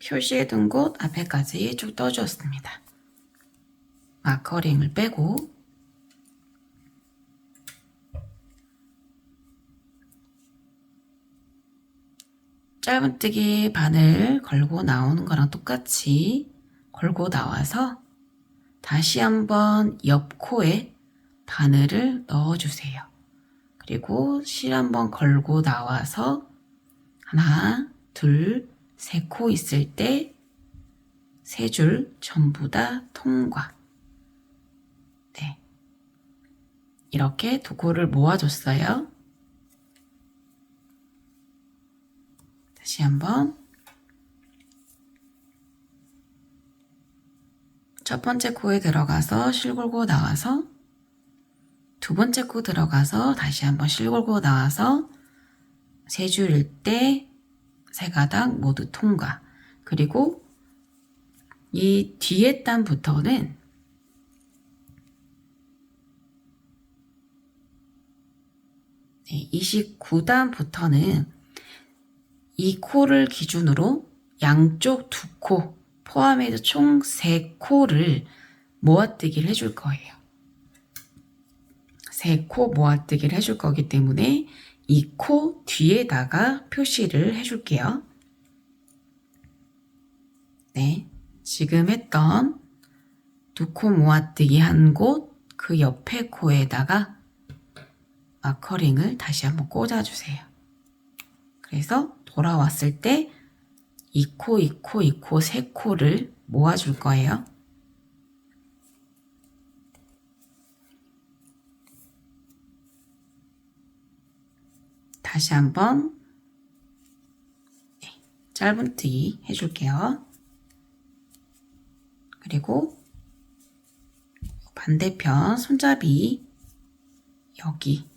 표시해둔 곳 앞에까지 쭉 떠주었습니다. 마커링을 빼고 짧은뜨기 바늘 걸고 나오는 거랑 똑같이 걸고 나와서 다시 한번 옆 코에 바늘을 넣어주세요. 그리고 실 한번 걸고 나와서 하나, 둘, 세 코 있을 때 세 줄 전부 다 통과. 네, 이렇게 두 코를 모아줬어요. 다시 한번 첫 번째 코에 들어가서 실 걸고 나와서 두 번째 코 들어가서 다시 한번 실 걸고 나와서 세 줄일 때 세 가닥 모두 통과. 그리고 이 뒤에 단부터는 네, 29단부터는 이 코를 기준으로 양쪽 두 코 포함해서 총 3코를 모아뜨기를 해줄 거예요. 3코 모아뜨기를 해줄 거기 때문에 이 코 뒤에다가 표시를 해줄게요. 네, 지금 했던 두 코 모아뜨기 한 곳 그 옆에 코에다가 마커링을 다시 한번 꽂아주세요. 그래서 돌아왔을 때 이 코, 이 코, 이 코, 세 코를 모아줄 거예요. 다시 한번 네, 짧은뜨기 해줄게요. 그리고 반대편 손잡이 여기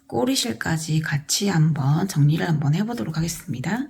꼬리실까지 같이 한번 정리를 한번 해보도록 하겠습니다.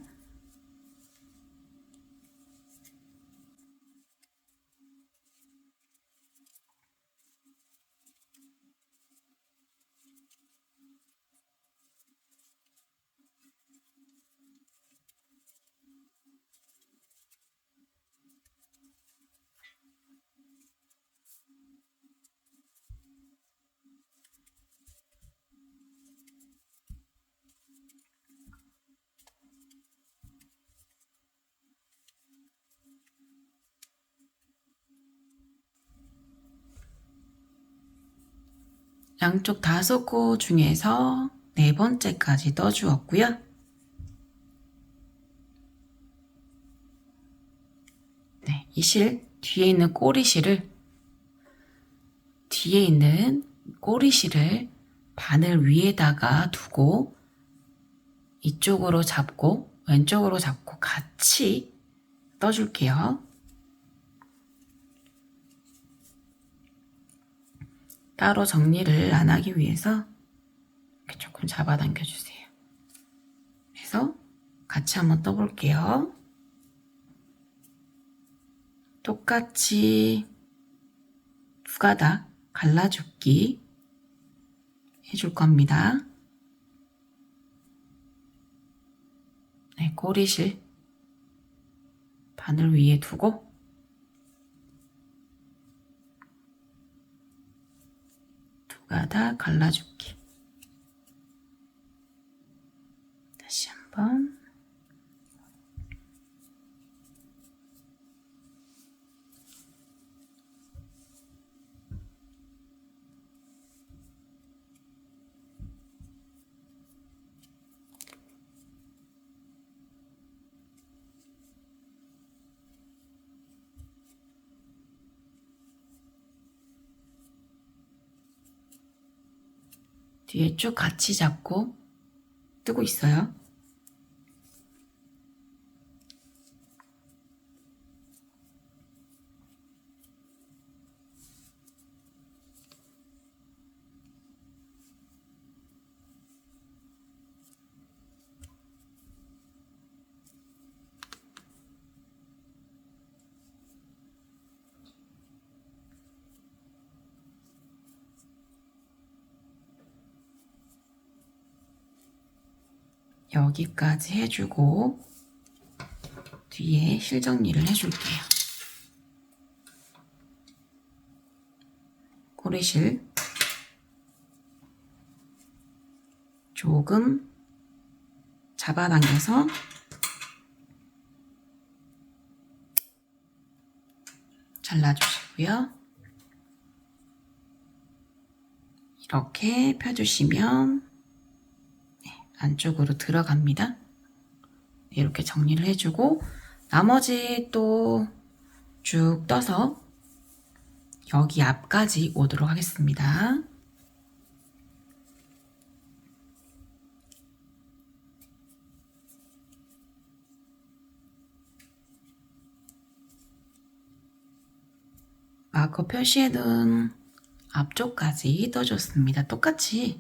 양쪽 5코 중에서 4번째까지 떠주었고요. 네, 이 실 뒤에 있는 꼬리실을 바늘 위에다가 두고 이쪽으로 잡고 왼쪽으로 잡고 같이 떠줄게요. 따로 정리를 안 하기 위해서 이렇게 조금 잡아당겨 주세요. 그래서 같이 한번 떠볼게요. 똑같이 2가닥 갈라줍기 해줄 겁니다. 네, 꼬리실 바늘 위에 두고 다 갈라줄게. 다시 한번. 뒤에 쭉 같이 잡고 뜨고 있어요. 여기까지 해주고 뒤에 실 정리를 해줄게요. 꼬리실 조금 잡아당겨서 잘라주시고요. 이렇게 펴주시면 안쪽으로 들어갑니다. 이렇게 정리를 해주고 나머지 또 쭉 떠서 여기 앞까지 오도록 하겠습니다. 마커 표시해둔 앞쪽까지 떠줬습니다. 똑같이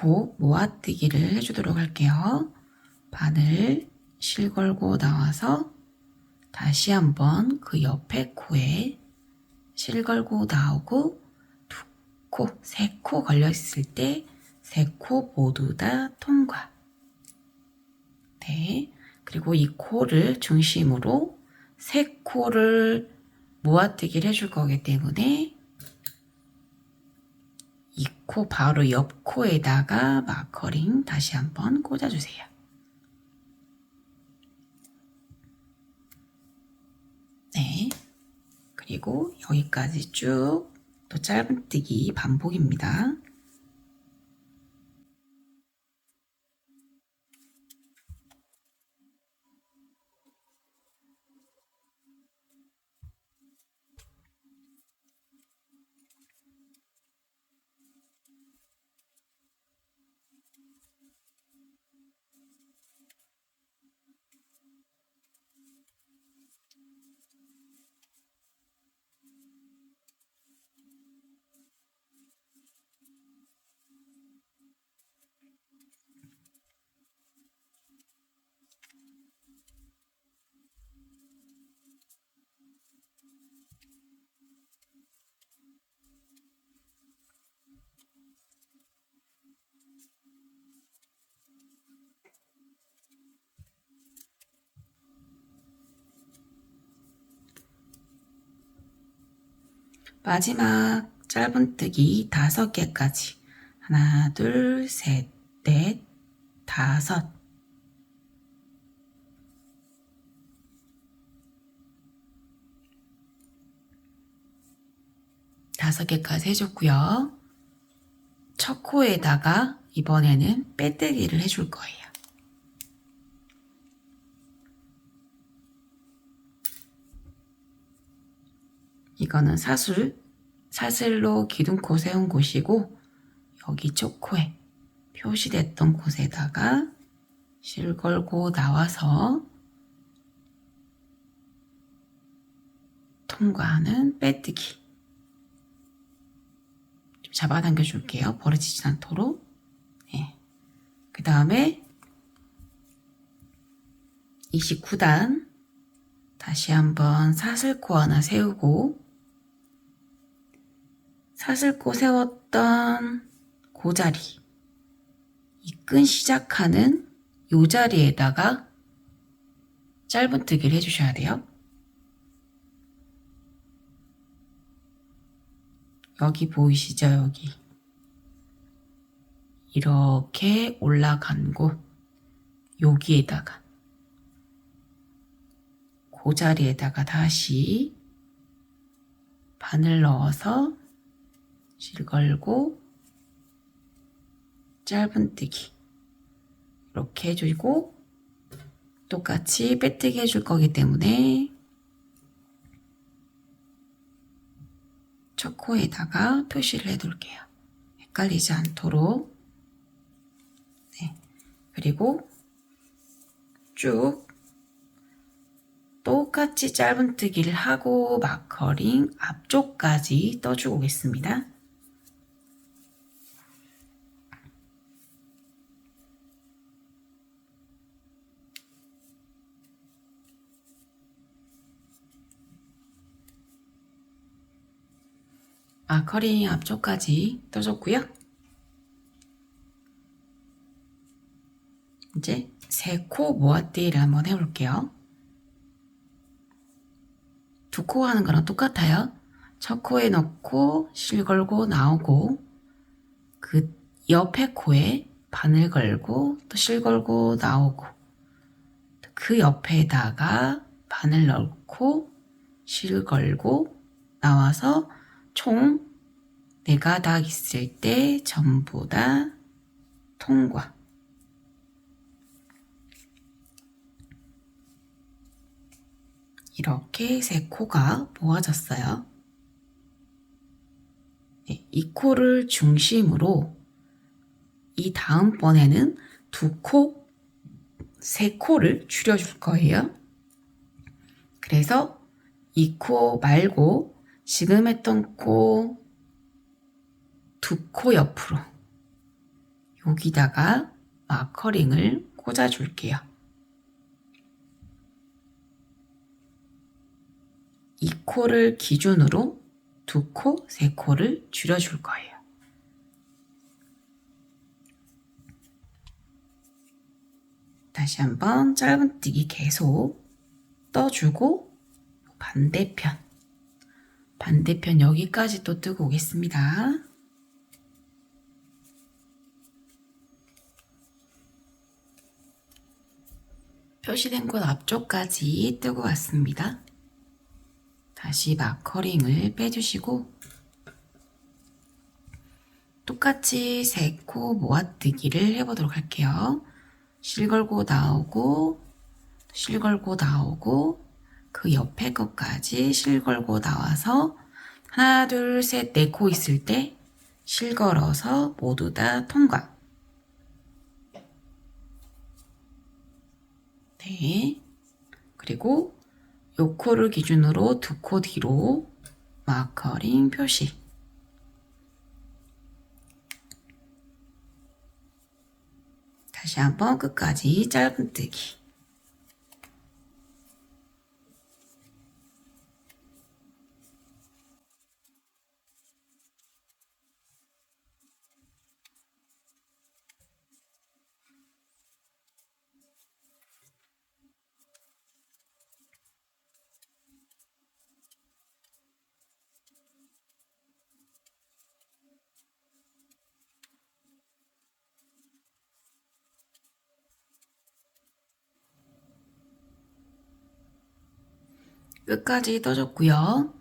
코 모아뜨기를 해주도록 할게요. 바늘 실 걸고 나와서 다시 한번 그 옆에 코에 실 걸고 나오고 2코, 3코 걸려있을 때 3코 모두 다 통과. 네, 그리고 이 코를 중심으로 3코를 모아뜨기를 해줄 거기 때문에 이 코 바로 옆 코에다가 마커링 다시 한번 꽂아주세요. 네, 그리고 여기까지 쭉 또 짧은뜨기 반복입니다. 마지막 짧은뜨기 5개까지 하나, 둘, 셋, 넷, 5 5개까지 해줬고요. 첫 코에다가 이번에는 빼뜨기를 해줄 거예요. 이거는 사슬로 기둥코 세운 곳이고 여기 첫 코에 표시됐던 곳에다가 실 걸고 나와서 통과하는 빼뜨기. 좀 잡아당겨 줄게요. 벌어지지 않도록. 네. 그 다음에 29단 다시 한번 사슬코 하나 세우고 사슬코 세웠던 그 자리, 이 끈 시작하는 요 자리에다가 짧은뜨기를 해주셔야 돼요. 여기 보이시죠? 여기 이렇게 올라간 곳, 여기에다가 그 자리에다가 다시 바늘 넣어서 실 걸고 짧은뜨기 이렇게 해주고 똑같이 빼뜨기 해줄 거기 때문에 첫 코에다가 표시를 해둘게요. 헷갈리지 않도록. 네. 그리고 쭉 똑같이 짧은뜨기를 하고 마커링 앞쪽까지 떠주고 오겠습니다. 마커링 앞쪽까지 떠줬고요. 이제 세 코 모아띠를 한번 해볼게요. 두 코 하는 거랑 똑같아요. 첫 코에 넣고 실 걸고 나오고 그 옆에 코에 바늘 걸고 또 실 걸고 나오고 그 옆에다가 바늘 넣고 실 걸고 나와서 총 4가닥 있을 때 전부 다 통과. 이렇게 세 코가 모아졌어요. 네, 이 코를 중심으로 이 다음번에는 두 코, 세 코를 줄여줄 거예요. 그래서 이 코 말고 지금 했던 코 두 코 옆으로 여기다가 마커링을 꽂아줄게요. 이 코를 기준으로 두 코, 세 코를 줄여줄 거예요. 다시 한번 짧은뜨기 계속 떠주고 반대편 여기까지 또 뜨고 오겠습니다. 표시된 곳 앞쪽까지 뜨고 왔습니다. 다시 마커링을 빼주시고 똑같이 세 코 모아뜨기를 해보도록 할게요. 실 걸고 나오고 실 걸고 나오고 그 옆에 것까지 실 걸고 나와서 하나 둘 셋 네 코 있을 때 실 걸어서 모두 다 통과. 네. 그리고 요 코를 기준으로 두 코 뒤로 마커링 표시. 다시 한번 끝까지 짧은뜨기. 끝까지 떠줬고요.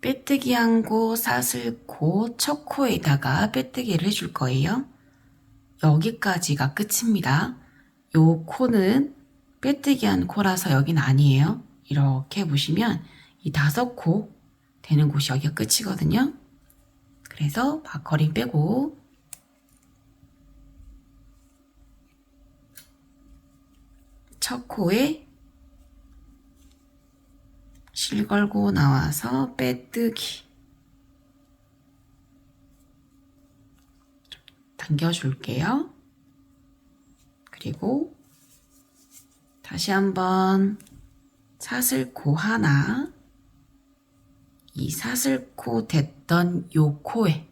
빼뜨기 한 코, 사슬코, 첫 코에다가 빼뜨기를 해줄 거예요. 여기까지가 끝입니다. 요 코는 빼뜨기 한 코라서 여긴 아니에요. 이렇게 보시면 이 5코 되는 곳이 여기가 끝이거든요. 그래서 마커링 빼고 첫 코에 실 걸고 나와서 빼뜨기 당겨줄게요. 그리고 다시 한번 사슬코 하나, 이 사슬코 됐던 요 코에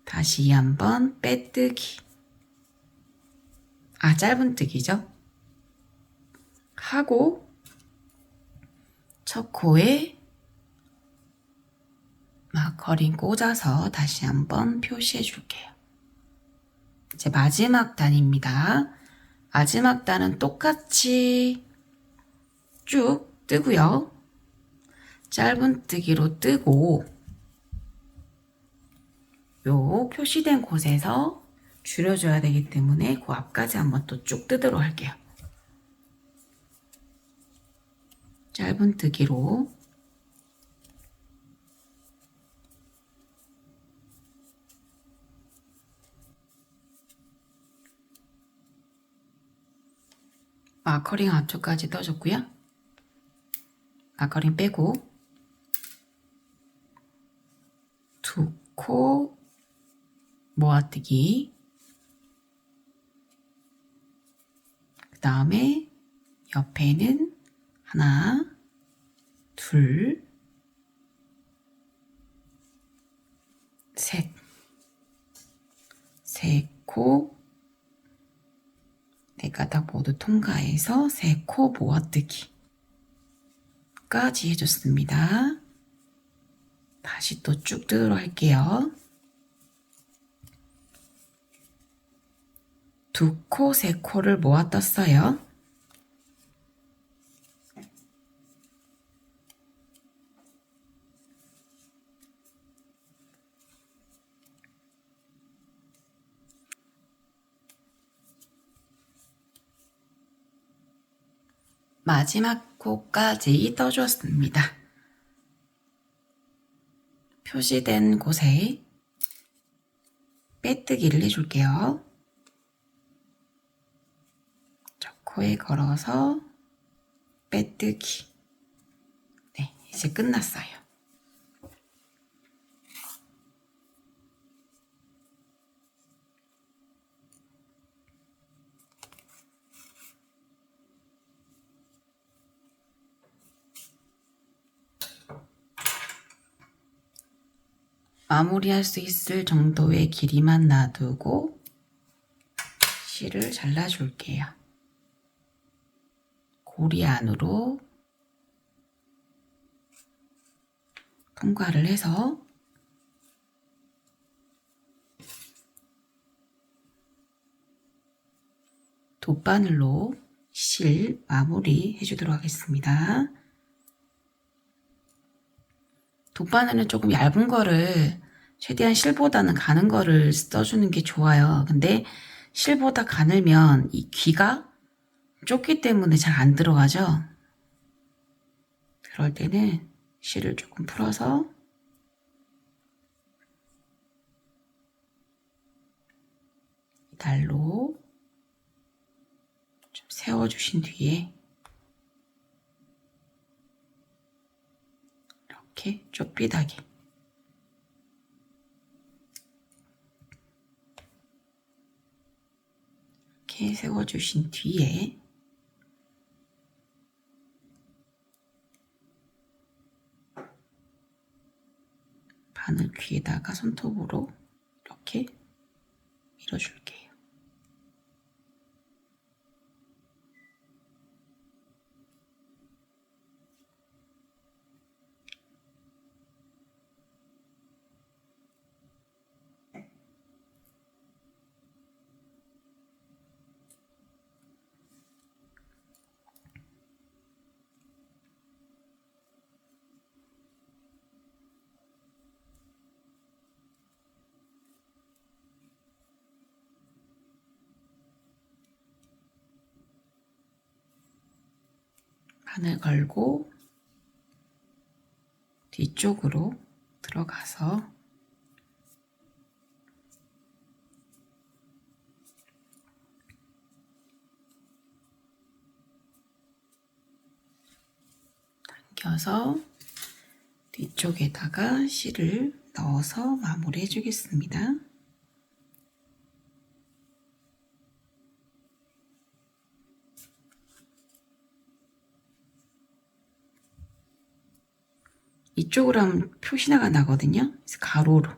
다시 한번 빼뜨기, 짧은뜨기죠. 하고 첫 코에 마커링 꽂아서 다시 한번 표시해 줄게요. 이제 마지막 단입니다. 마지막 단은 똑같이 쭉 뜨고요. 짧은뜨기로 뜨고 요 표시된 곳에서 줄여줘야 되기 때문에 그 앞까지 한번 또 쭉 뜨도록 할게요. 짧은뜨기로 마커링 앞쪽까지 떠줬고요. 마커링 빼고 2코 모아뜨기, 그 다음에 옆에는 하나, 둘, 셋, 세 코, 네 가닥 모두 통과해서 3코 모아뜨기 까지 해줬습니다. 다시 또 쭉 뜨도록 할게요. 2코, 3코를 모아 떴어요. 마지막 코까지 떠주었습니다. 표시된 곳에 빼뜨기를 해줄게요. 저 코에 걸어서 빼뜨기. 네, 이제 끝났어요. 마무리할 수 있을 정도의 길이만 놔두고 실을 잘라줄게요. 고리 안으로 통과를 해서 돗바늘로 실 마무리 해주도록 하겠습니다. 돗바늘은 조금 얇은 거를 최대한 실보다는 가는 거를 써주는 게 좋아요. 근데 실보다 가늘면 이 귀가 좁기 때문에 잘 안 들어가죠. 그럴 때는 실을 조금 풀어서 달로 좀 세워주신 뒤에 이렇게 좁비하게 이렇게 세워주신 뒤에 바늘 귀에다가 손톱으로 이렇게 밀어줄게요. 바늘 걸고 뒤쪽으로 들어가서 당겨서 뒤쪽에다가 실을 넣어서 마무리해 주겠습니다. 이쪽으로 하면 표시나가 나거든요. 그래서 가로로.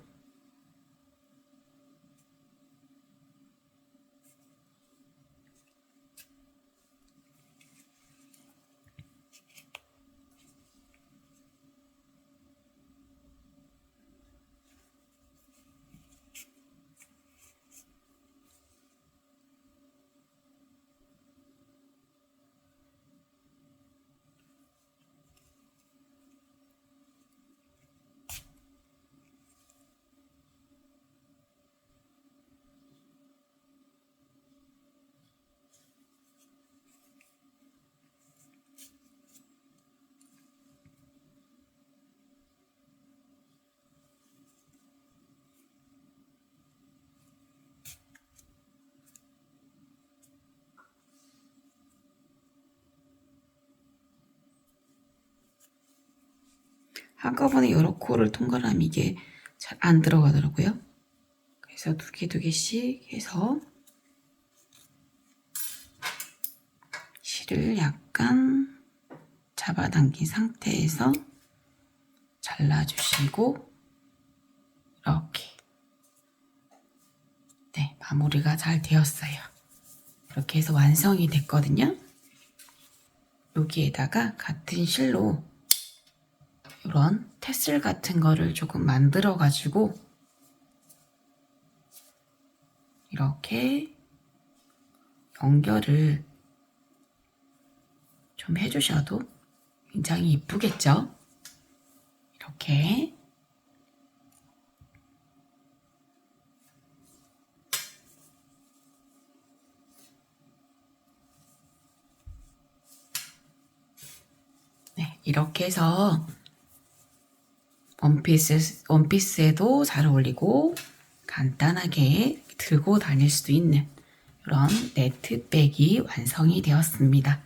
한꺼번에 여러 코를 통과하면 이게 잘 안 들어가더라고요. 그래서 두 개씩 해서 실을 약간 잡아당긴 상태에서 잘라주시고 이렇게 네, 마무리가 잘 되었어요. 이렇게 해서 완성이 됐거든요. 여기에다가 같은 실로 이런 테슬 같은 거를 조금 만들어 가지고 이렇게 연결을 좀 해주셔도 굉장히 이쁘겠죠? 이렇게 네, 이렇게 해서 원피스에도 잘 어울리고 간단하게 들고 다닐 수도 있는 이런 네트백이 완성이 되었습니다.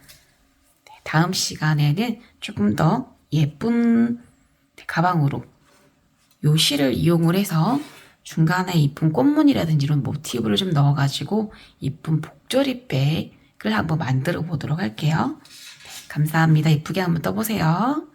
네, 다음 시간에는 조금 더 예쁜 가방으로 요 실을 이용을 해서 중간에 이쁜 꽃무늬라든지 이런 모티브를 좀 넣어가지고 이쁜 복조리 백을 한번 만들어 보도록 할게요. 네, 감사합니다. 이쁘게 한번 떠보세요.